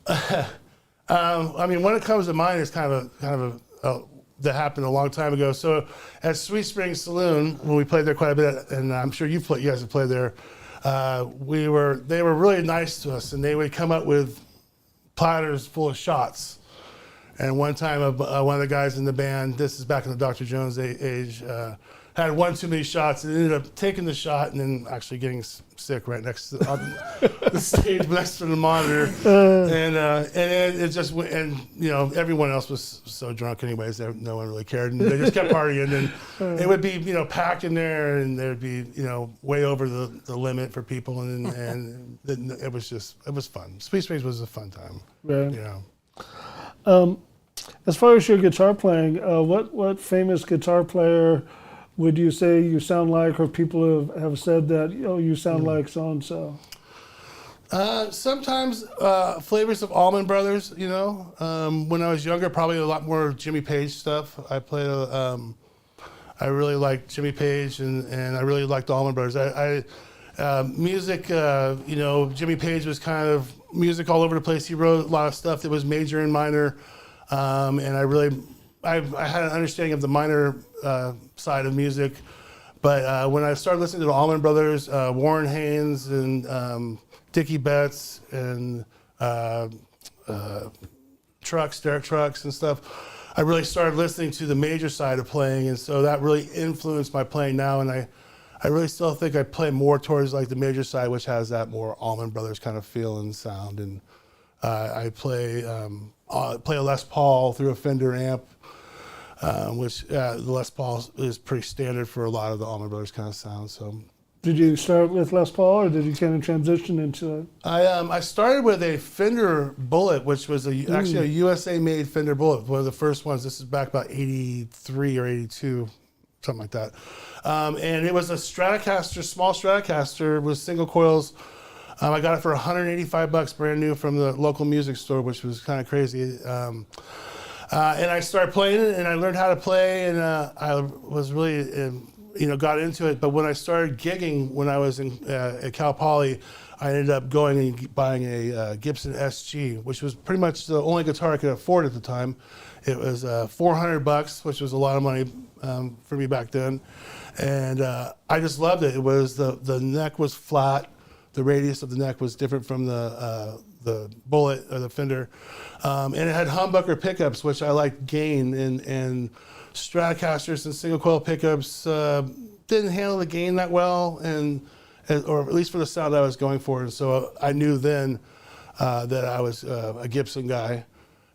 I mean, when it comes to mind, it's kind of that happened a long time ago. So at Sweet Spring Saloon, when we played there quite a bit, and I'm sure you guys have played there, they were really nice to us, and they would come up with platters full of shots. And one time, one of the guys in the band, this is back in the Dr. Jones age, had one too many shots and ended up taking the shot and then actually getting sick right next to the stage next to the monitor. And it just went, and everyone else was so drunk anyways that no one really cared, and they just kept partying, and it would be packed in there, and there'd be way over the limit for people, and it was fun. Speed Space was a fun time. Right. As far as your guitar playing, what famous guitar player would you say you sound like, or people have said that you sound like so and so? Sometimes flavors of Allman Brothers. When I was younger, probably a lot more Jimmy Page stuff. I played. I really liked Jimmy Page, and I really liked the Allman Brothers. Music. Jimmy Page was kind of music all over the place. He wrote a lot of stuff that was major and minor, and I had an understanding of the minor side of music, but when I started listening to the Allman Brothers, Warren Haynes, and Dickie Betts, and Derek Trucks and stuff, I really started listening to the major side of playing, and so that really influenced my playing now, and I really still think I play more towards like the major side, which has that more Allman Brothers kind of feel and sound, and I play a Les Paul through a Fender amp, which the Les Paul is pretty standard for a lot of the Allman Brothers kind of sound. So, did you start with Les Paul, or did you kind of transition into it? I started with a Fender Bullet, which was actually a USA-made Fender Bullet, one of the first ones. This is back about '83 or '82, something like that. And it was a Stratocaster, small Stratocaster with single coils. I got it for $185 brand new from the local music store, which was kind of crazy. And I started playing it, and I learned how to play, and I was really, got into it. But when I started gigging when I was at Cal Poly, I ended up going and buying a Gibson SG, which was pretty much the only guitar I could afford at the time. It was $400, which was a lot of money for me back then. And I just loved it. It was the neck was flat. The radius of the neck was different from the Bullet or the Fender, and it had humbucker pickups, which I liked gain, and Stratocasters and single coil pickups didn't handle the gain that well, or at least for the sound I was going for. And so I knew then that I was a Gibson guy,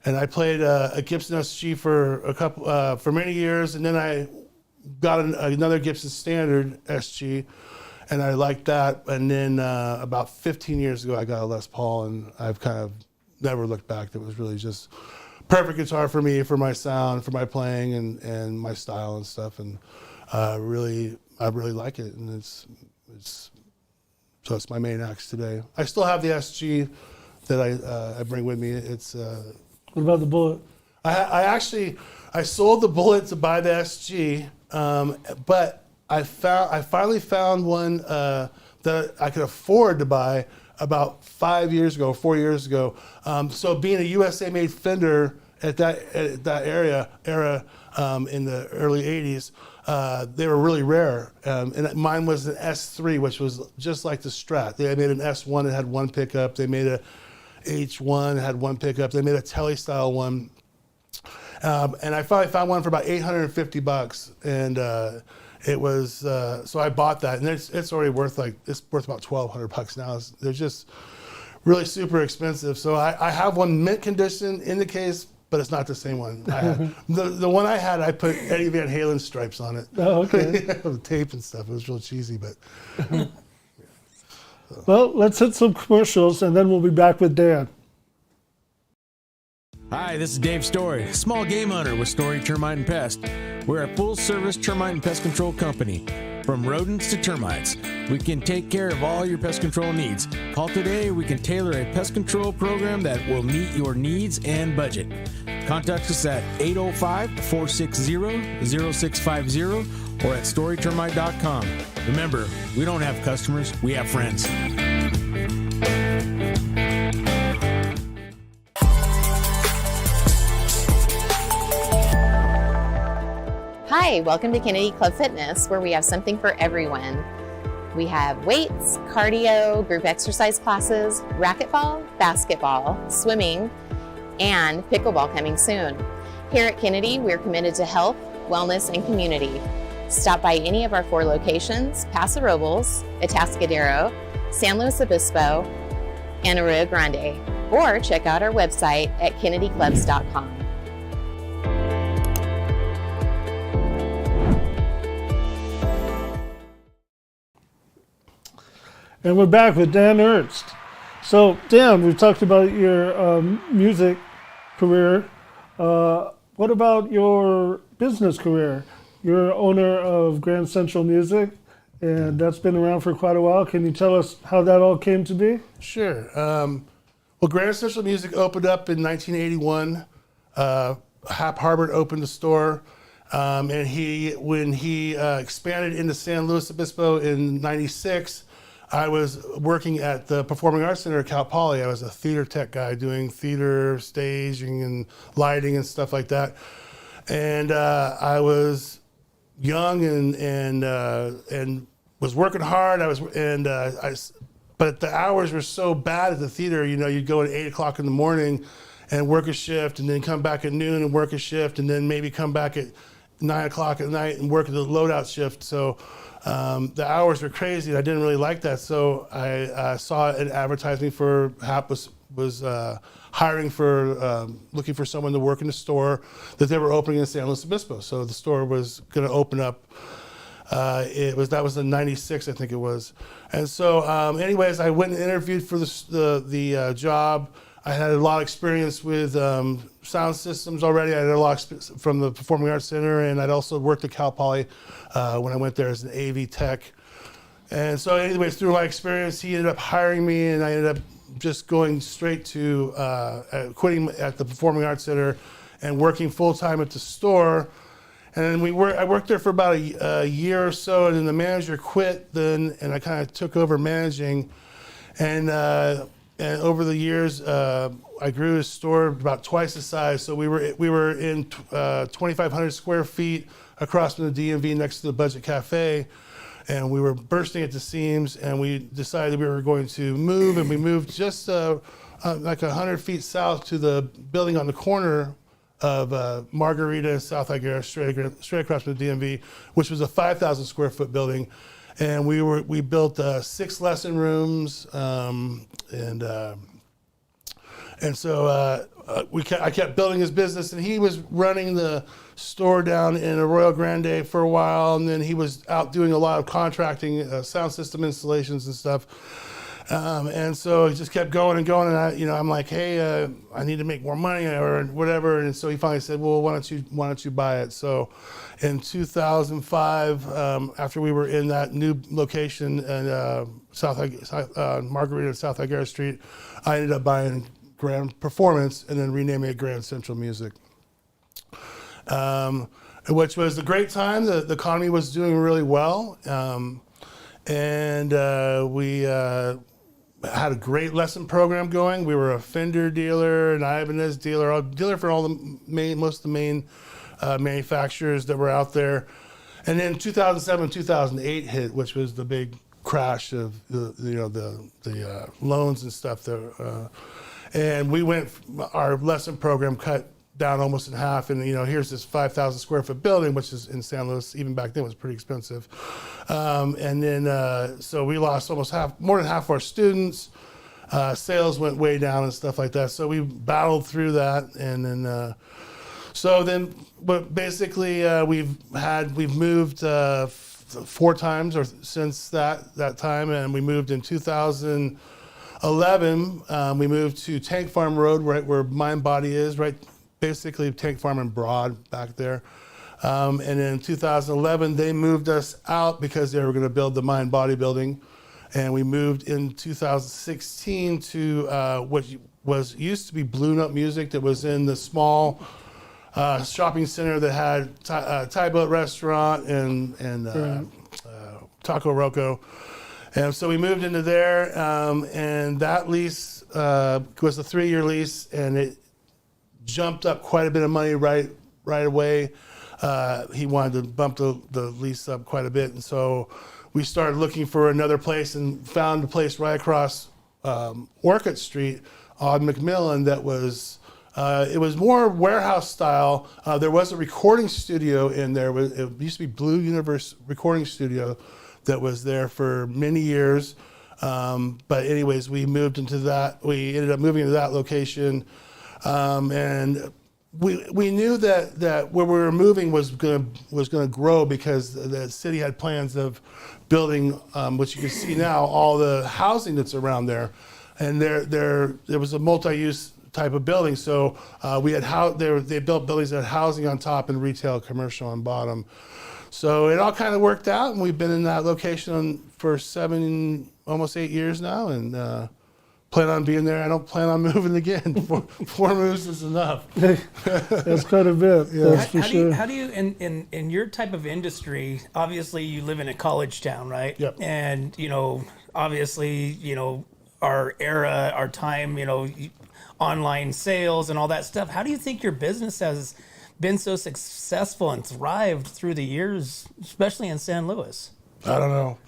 and I played a Gibson SG for many years, and then I got another Gibson Standard SG. And I liked that, and then about 15 years ago, I got a Les Paul, and I've kind of never looked back. It was really just perfect guitar for me, for my sound, for my playing, and my style and stuff. And I really like it, and it's my main axe today. I still have the SG that I bring with me. It's what about the Bullet? I sold the Bullet to buy the SG, but I finally found one that I could afford to buy about 4 years ago. So being a USA-made Fender at that era in the early '80s, they were really rare. And mine was an S3, which was just like the Strat. They made an S1 that had one pickup. They made a H1 that had one pickup. They made a Tele-style one. And I finally found one for about $850, and it was so I bought that, and it's already worth about $1,200 now. They're just really super expensive. So I have one mint condition in the case, but it's not the same one I had. The one I had, I put Eddie Van Halen stripes on it. Oh, okay. The tape and stuff. It was real cheesy, but. Well, let's hit some commercials, and then we'll be back with Dan. Hi, this is Dave Story, small game hunter with Story Termite and Pest. We're a full-service termite and pest control company. From rodents to termites, we can take care of all your pest control needs. Call today. We can tailor a pest control program that will meet your needs and budget. Contact us at 805-460-0650 or at storytermite.com. Remember, we don't have customers, we have friends. Hi, welcome to Kennedy Club Fitness, where we have something for everyone. We have weights, cardio, group exercise classes, racquetball, basketball, swimming, and pickleball coming soon. Here at Kennedy, we're committed to health, wellness, and community. Stop by any of our 4 locations, Paso Robles, Atascadero, San Luis Obispo, and Arroyo Grande, or check out our website at kennedyclubs.com. And we're back with Dan Ernst. So, Dan, we've talked about your music career. What about your business career? You're owner of Grand Central Music, and that's been around for quite a while. Can you tell us how that all came to be? Sure. Well, Grand Central Music opened up in 1981. Hap Harbert opened the store, and when he expanded into San Luis Obispo in '96, I was working at the Performing Arts Center at Cal Poly. I was a theater tech guy doing theater, staging, and lighting and stuff like that. And I was young and was working hard. But the hours were so bad at the theater. You know, you'd go at 8 o'clock in the morning and work a shift, and then come back at noon and work a shift, and then maybe come back at 9 o'clock at night and work the loadout shift. So the hours were crazy, and I didn't really like that. So I saw an advertisement for Hap was hiring for looking for someone to work in the store that they were opening in San Luis Obispo. So the store was going to open up. That was in '96, I think it was. And so, anyways, I went and interviewed for the job. I had a lot of experience with sound systems already. I had a lot from the Performing Arts Center, and I'd also worked at Cal Poly when I went there as an AV tech. And so, anyways, through my experience, he ended up hiring me, and I ended up just going straight to quitting at the Performing Arts Center and working full time at the store. And then I worked there for about a year or so, and then the manager quit then, and I kind of took over managing. And over the years, I grew the store about twice the size. So we were in 2,500 square feet across from the DMV next to the Budget Cafe, and we were bursting at the seams. And we decided we were going to move, and we moved just like 100 feet south to the building on the corner of Margarita and South Higuera, straight across from the DMV, which was a 5,000 square foot building. And we built 6 lesson rooms, and so I kept building his business, and he was running the store down in Arroyo Grande for a while, and then he was out doing a lot of contracting, sound system installations and stuff. And so he just kept going and going, and I'm like, hey, I need to make more money or whatever. And so he finally said, well, why don't you buy it? So in 2005, after we were in that new location in Margarita and South Higuera Street, I ended up buying Grand Performance and then renaming it Grand Central Music. Which was a great time. The economy was doing really well. And we had a great lesson program going. We were a Fender dealer, an Ibanez dealer, a dealer for most of the main manufacturers that were out there. And then 2007, 2008 hit, which was the big crash of the loans and stuff. And our lesson program cut down almost in half, and here's this 5,000 square foot building, which is in San Luis, even back then was pretty expensive. And then so we lost more than half of our students. Sales went way down and stuff like that. So we battled through that, and then but basically we've moved 4 times or since that time, and we moved in 2011. We moved to Tank Farm Road, right where Mind Body is, right. Basically Tank Farm and Broad back there. And in 2011, they moved us out because they were going to build the Mind Body building. And we moved in 2016 to what used to be Blue Note Music, that was in the small shopping center that had Thai Boat Restaurant and Taco Roco. And so we moved into there, and that lease was a 3-year lease, and it jumped up quite a bit of money right away. He wanted to bump the lease up quite a bit, and so we started looking for another place and found a place right across Orchid Street on McMillan that was It was more warehouse style. There was a recording studio in there. It used to be Blue Universe Recording Studio that was there for many years. But anyways, we moved into that. We ended up moving into that location. And we knew that where we were moving was gonna grow, because the city had plans of building, which you can see now, all the housing that's around there. And there was a multi-use type of building. So we had they built buildings that had housing on top and retail, commercial on bottom. So it all kind of worked out, and we've been in that location for almost 8 years now, and plan on being there. I don't plan on moving again. Four moves is enough. That's quite a bit. Yeah. That's for sure. How do you in your type of industry? Obviously, you live in a college town, right? Yep. And obviously, our era, our time, online sales and all that stuff. How do you think your business has been so successful and thrived through the years, especially in San Luis? I don't know.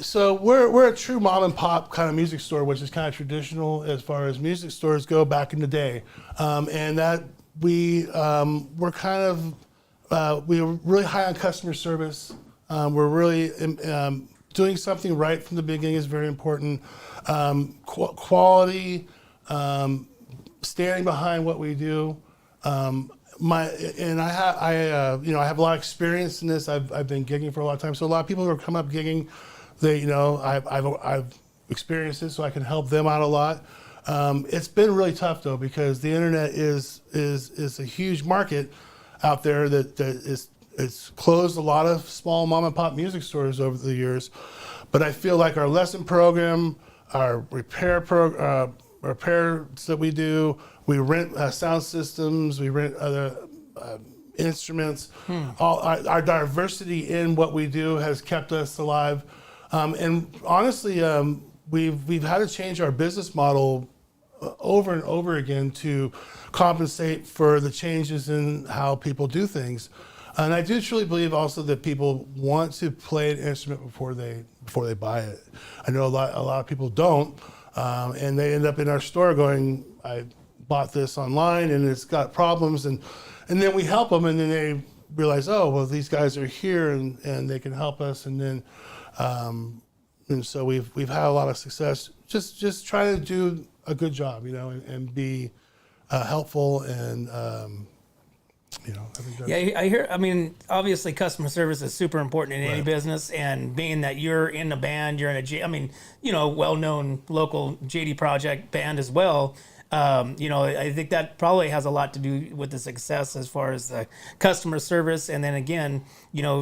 So we're a true mom and pop kind of music store, which is kind of traditional as far as music stores go back in the day, and that we're kind of we were really high on customer service. We're really doing something right from the beginning is very important. Quality, standing behind what we do. I have a lot of experience in this. I've been gigging for a lot of time, so a lot of people who come up gigging, I've experienced it, so I can help them out a lot. It's been really tough though, because the internet is a huge market out there it's closed a lot of small mom and pop music stores over the years. But I feel like our lesson program, our repairs that we do, we rent sound systems, we rent other instruments. All our diversity in what we do has kept us alive. And honestly, we've had to change our business model over and over again to compensate for the changes in how people do things. And I do truly believe also that people want to play an instrument before they buy it. I know a lot of people don't, and they end up in our store going, I bought this online and it's got problems, and then we help them, and then they realize, oh well, these guys are here and they can help us, and then and so we've had a lot of success just trying to do a good job, and be helpful and. I hear. I mean, obviously, customer service is super important in any business, and being that you're in a band, you're in well-known local JD Project band as well. I think that probably has a lot to do with the success as far as the customer service, and then again,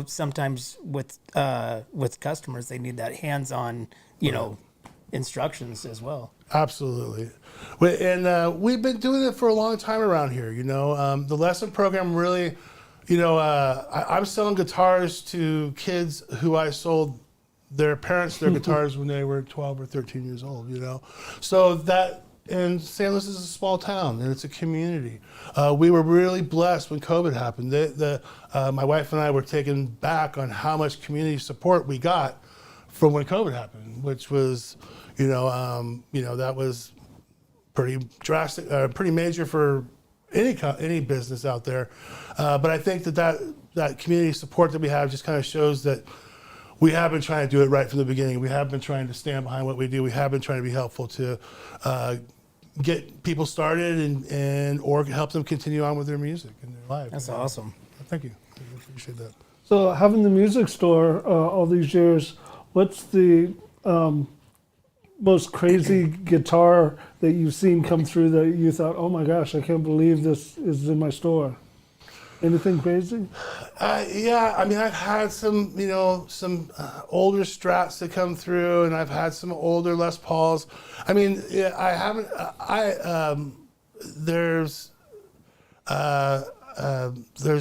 sometimes with customers, they need that hands-on, instructions as well. Absolutely. And we've been doing it for a long time around here. The lesson program really, I'm selling guitars to kids who I sold their parents their guitars when they were 12 or 13 years old, So that, and San Luis is a small town and it's a community. We were really blessed when COVID happened. My wife and I were taken back on how much community support we got from when COVID happened, which was, that was pretty drastic, pretty major for any business out there. But I think that community support that we have just kind of shows that we have been trying to do it right from the beginning. We have been trying to stand behind what we do. We have been trying to be helpful to get people started or help them continue on with their music and their life. That's awesome. Thank you. I appreciate that. So having the music store all these years, what's the most crazy guitar that you've seen come through that you thought, oh my gosh, I can't believe this is in my store? Anything crazy? Yeah, I mean, I've had some older Strats that come through, and I've had some older Les Pauls. I mean, yeah, I haven't. There's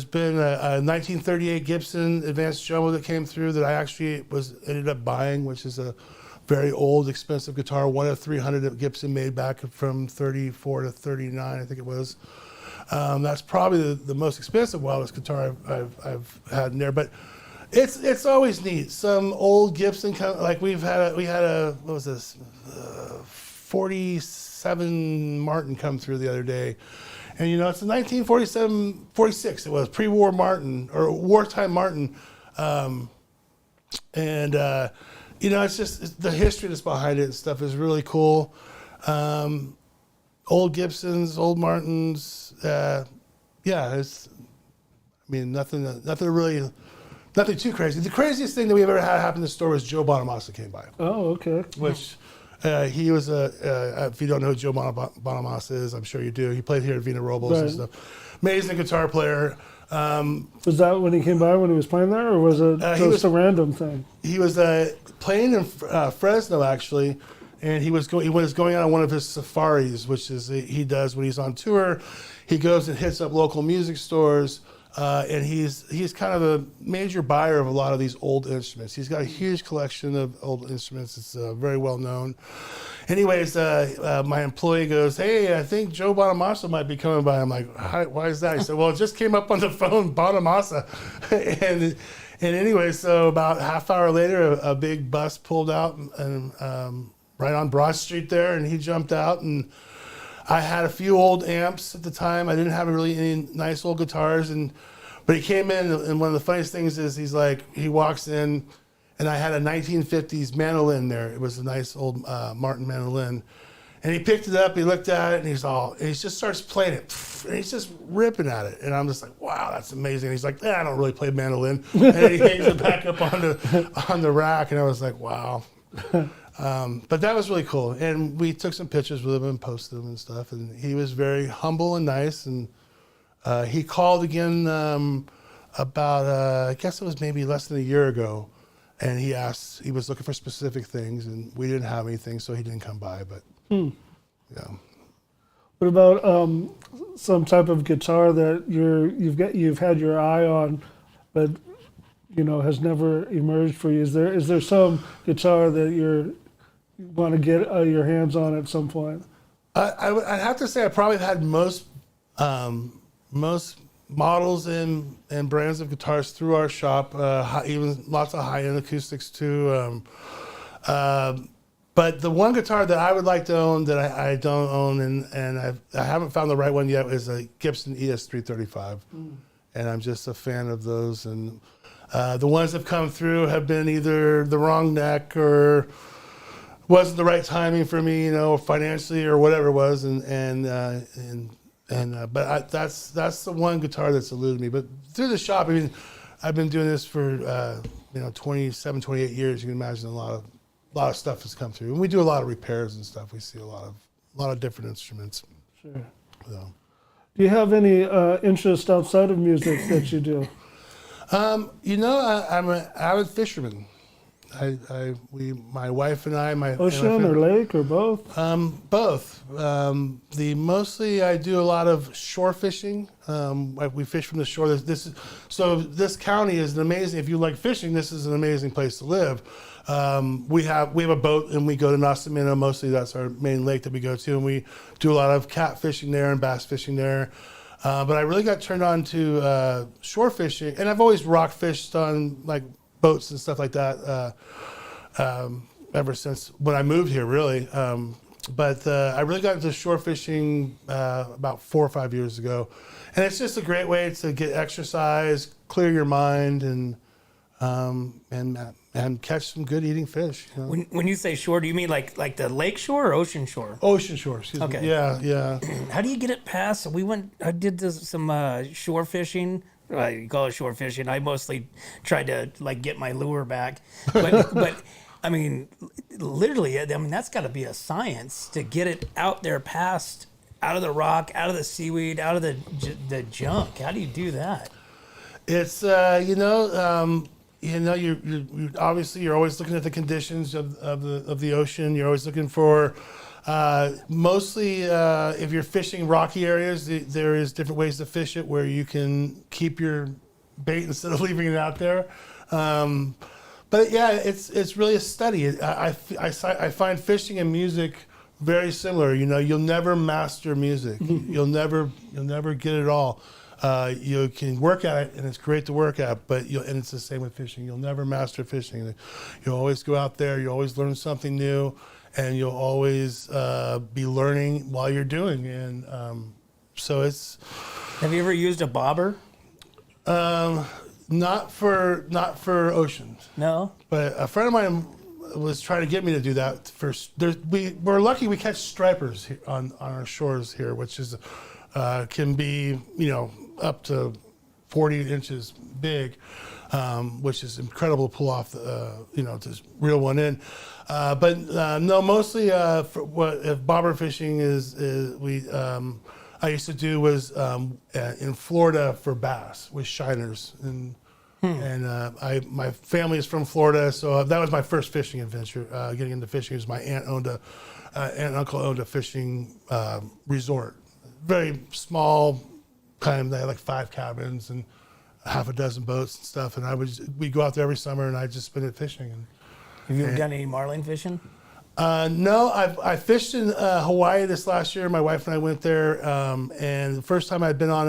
been a 1938 Gibson Advanced Jumbo that came through that I actually ended up buying, which is a very old, expensive guitar, one of 300 that Gibson made back from 34 to 39, I think it was. That's probably the most expensive wireless guitar I've had in there, but it's always neat. Some old Gibson, like we had a what was this, 47 Martin come through the other day. And, you know, it's a 1947, 46, it was pre-war Martin, or wartime Martin. You know, the history that's behind it and stuff is really cool. Old Gibsons, old Martins, nothing too crazy. The craziest thing that we've ever had happen in the store was Joe Bonamassa came by. Oh, okay. Which he was if you don't know who Joe Bonamassa is, I'm sure you do. He played here at Vina Robles and stuff. Amazing guitar player. Was that when he came by when he was playing there, or was it just a random thing? He was playing in Fresno actually, and he was going on one of his safaris, which is he does when he's on tour. He goes and hits up local music stores, and he's kind of a major buyer of a lot of these old instruments. He's got a huge collection of old instruments. It's very well known. Anyways, my employee goes, "Hey, I think Joe Bonamassa might be coming by." I'm like, "Why is that?" He said, "Well, it just came up on the phone, Bonamassa." and anyway, so about half hour later, a big bus pulled out and right on Broad Street there, and he jumped out, and I had a few old amps at the time. I didn't have really any nice old guitars, but he came in, and one of the funniest things is he walks in, and I had a 1950s mandolin there. It was a nice old Martin mandolin. And he picked it up, he looked at it, and he just starts playing it. And he's just ripping at it. And I'm just like, wow, that's amazing. And he's like, I don't really play mandolin. And he hangs it back up on the rack. And I was like, wow. But that was really cool. And we took some pictures with him and posted them and stuff. And he was very humble and nice. And he called again about, I guess it was maybe less than a year ago. And he was looking for specific things, and we didn't have anything, so he didn't come by. But yeah. What about some type of guitar that you've had your eye on, but has never emerged for you? Is there some guitar that you want to get your hands on at some point? I'd have to say I probably had most models and brands of guitars through our shop, even lots of high-end acoustics too. But the one guitar that I would like to own that I don't own and I haven't found the right one yet is a Gibson ES335. And I'm just a fan of those. And the ones that have come through have been either the wrong neck or wasn't the right timing for me, financially or whatever it was. But that's the one guitar that's eluded me. But through the shop, I've been doing this for 27, 28 years. You can imagine a lot of stuff has come through, and we do a lot of repairs and stuff. We see a lot of different instruments. Sure. So. Do you have any interest outside of music that you do? I'm an avid fisherman. My wife and I, ocean or lake or both? Both. Mostly I do a lot of shore fishing. We fish from the shore. This county is amazing. If you like fishing, this is an amazing place to live. We have a boat and we go to Nasamino. Mostly that's our main lake that we go to, and we do a lot of cat fishing there and bass fishing there. But I really got turned on to shore fishing, and I've always rock fished on like boats and stuff like that ever since when I moved here, really. But I really got into shore fishing about 4 or 5 years ago, and it's just a great way to get exercise, clear your mind, and catch some good eating fish. When you say shore, do you mean like the lake shore or ocean shore? Ocean shore, excuse me. Yeah. How do you get it past? I did some shore fishing. You call it shore fishing. I mostly tried to get my lure back, but I mean, literally, that's got to be a science to get it out there out of the rock, out of the seaweed, out of the junk. How do you do that? It's you're obviously you're always looking at the conditions of the ocean. You're always looking for. Mostly, if you're fishing rocky areas, there is different ways to fish it where you can keep your bait instead of leaving it out there. But yeah, it's really a study. I find fishing and music very similar. You'll never master music. You'll never get it all. You can work at it, and it's great to work at, and it's the same with fishing. You'll never master fishing. You'll always go out there. You always learn something new. and you'll always be learning while you're doing. And so it's. Have you ever used a bobber? Not for oceans. No. But a friend of mine was trying to get me to do that first. We're lucky we catch stripers here on our shores here, which is can be up to 40 inches big, which is incredible to pull off to reel one in. But no, mostly for what if bobber fishing is I used to do was in Florida for bass with shiners and my family is from Florida, so that was my first fishing adventure. Getting into fishing is my aunt and uncle owned a fishing resort, very small, kind of. They had like 5 cabins and half a dozen boats and stuff. And we'd go out there every summer, and I just spend it fishing. Have you ever done any marlin fishing? No, I fished in Hawaii this last year. My wife and I went there, and the first time I'd been on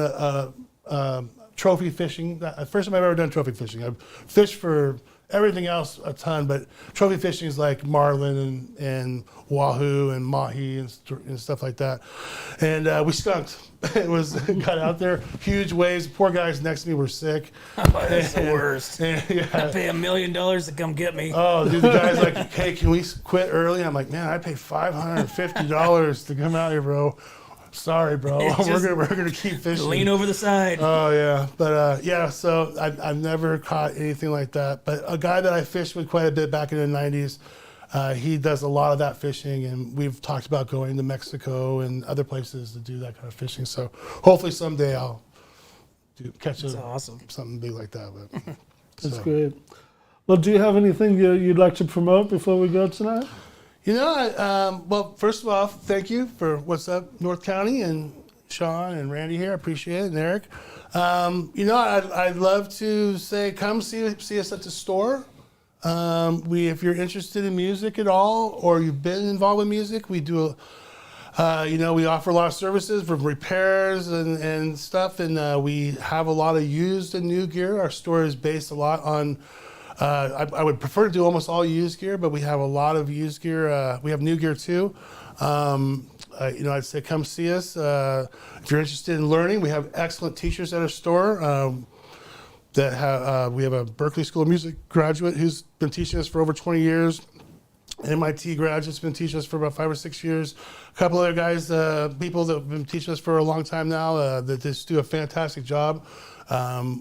a trophy fishing. First time I've ever done trophy fishing. I've fished for everything else a ton, but trophy fishing is like marlin and wahoo and mahi and stuff like that. And we skunked. Got out there, huge waves. Poor guys next to me were sick. Oh, that's the worst. Yeah. I'd pay $1 million to come get me. Oh, dude, the guy's like, hey, can we quit early? I'm like, man, I paid $550 to come out here, bro. Sorry, bro. We're gonna keep fishing. Lean over the side. Oh yeah, but so I've never caught anything like that. But a guy that I fished with quite a bit back in the '90s, he does a lot of that fishing, and we've talked about going to Mexico and other places to do that kind of fishing. So hopefully someday I'll catch something big like that. But That's great. Well, do you have anything you'd like to promote before we go tonight? Well, first of all, thank you for What's Up North County and Sean and Randy here. I appreciate it, and Eric. I'd love to say come see us at the store. If you're interested in music at all or you've been involved with music, we do we offer a lot of services from repairs and stuff, and we have a lot of used and new gear. Our store is based a lot on I would prefer to do almost all used gear, but we have a lot of used gear. We have new gear too. I'd say come see us. If you're interested in learning, we have excellent teachers at our store. We have a Berklee School of Music graduate who's been teaching us for over 20 years. MIT graduate's been teaching us for about 5 or 6 years. A couple other guys, people that have been teaching us for a long time now, that just do a fantastic job.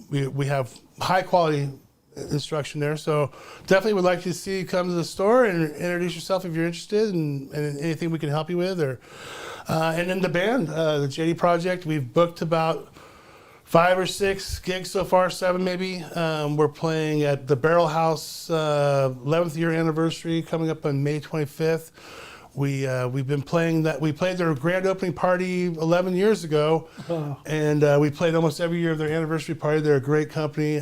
We have high quality instruction there, so definitely would like to see you come to the store and introduce yourself if you're interested and anything we can help you with. And then the band, the JD Project, we've booked about 5 or 6 gigs so far, 7 maybe. We're playing at the Barrel House 11th year anniversary coming up on May 25th. We've been playing that. We played their grand opening party 11 years ago, and we played almost every year of their anniversary party. They're a great company.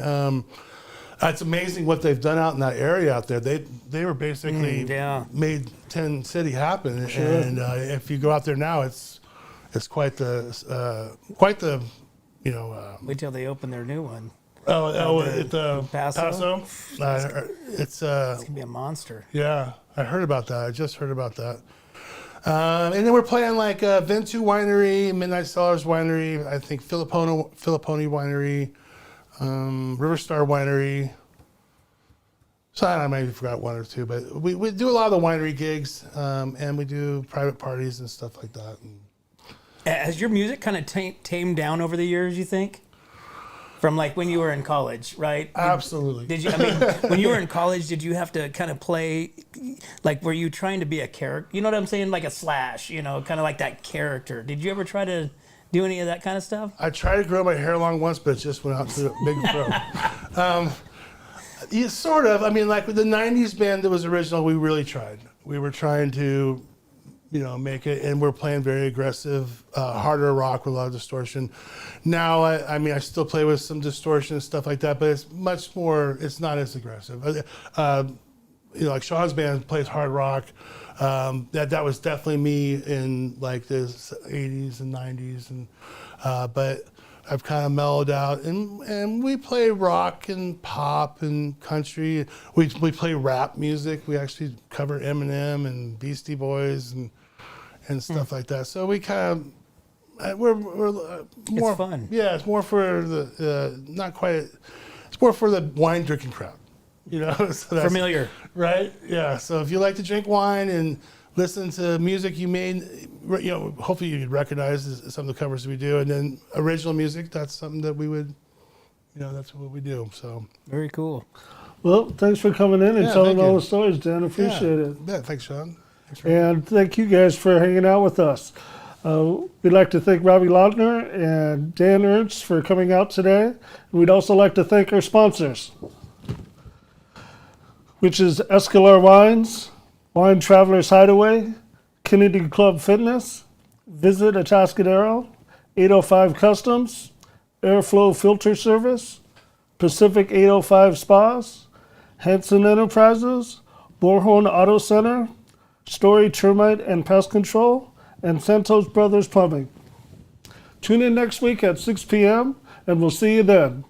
It's amazing what they've done out in that area out there. They were basically made 10 City happen. Sure. And if you go out there now, it's quite the Wait till they open their new one. At the Paso? It's gonna be a monster. Yeah, I heard about that. I just heard about that. And then we're playing like Ventu Winery, Midnight Cellars Winery, I think Filipponi Winery, River Star Winery. So I maybe forgot 1 or 2, but we do a lot of the winery gigs, and we do private parties and stuff like that. Has your music kind of tamed down over the years, you think? From like when you were in college, right? Absolutely. Did you? I mean, when you were in college, did you have to kind of play, like, were you trying to be a character? You know what I'm saying? Like a Slash, kind of like that character. Did you ever try to do any of that kind of stuff? I tried to grow my hair long once, but it just went out to a big fro. Yeah, sort of. I mean, like with the 90s band that was original, we really tried. We were trying to, make it, and we're playing very aggressive, harder rock with a lot of distortion. Now, I still play with some distortion and stuff like that, but it's much more, it's not as aggressive. Like Sean's band plays hard rock. That was definitely me in like the 80s and 90s, but I've kind of mellowed out, and we play rock and pop and country. We play rap music. We actually cover Eminem and Beastie Boys and stuff like that. So we kind of we're more It's fun. Yeah, it's more for the not quite. It's more for the wine drinking crowd. You know, so that's, Familiar. right? Yeah. So if you like to drink wine and listen to music you made, you know, hopefully you could recognize some of the covers we do, and then original music. That's something that we would, you know, that's what we do. So Very cool. Well, thanks for coming in and Yeah, telling thank all you. the stories, Dan. Appreciate it. Yeah, thanks, Sean. Thanks for And thank you guys for hanging out with us. We'd like to thank Robby Lochner and Dan Ernst for coming out today. And we'd also like to thank our sponsors, which is Escalar Wines, Wine Travelers Hideaway, Kennedy Club Fitness, Visit Atascadero, 805 Customs, Airflow Filter Service, Pacific 805 Spas, Hanson Enterprises, Borhorn Auto Center, Story Termite and Pest Control, and Santos Brothers Plumbing. Tune in next week at 6 p.m. and we'll see you then.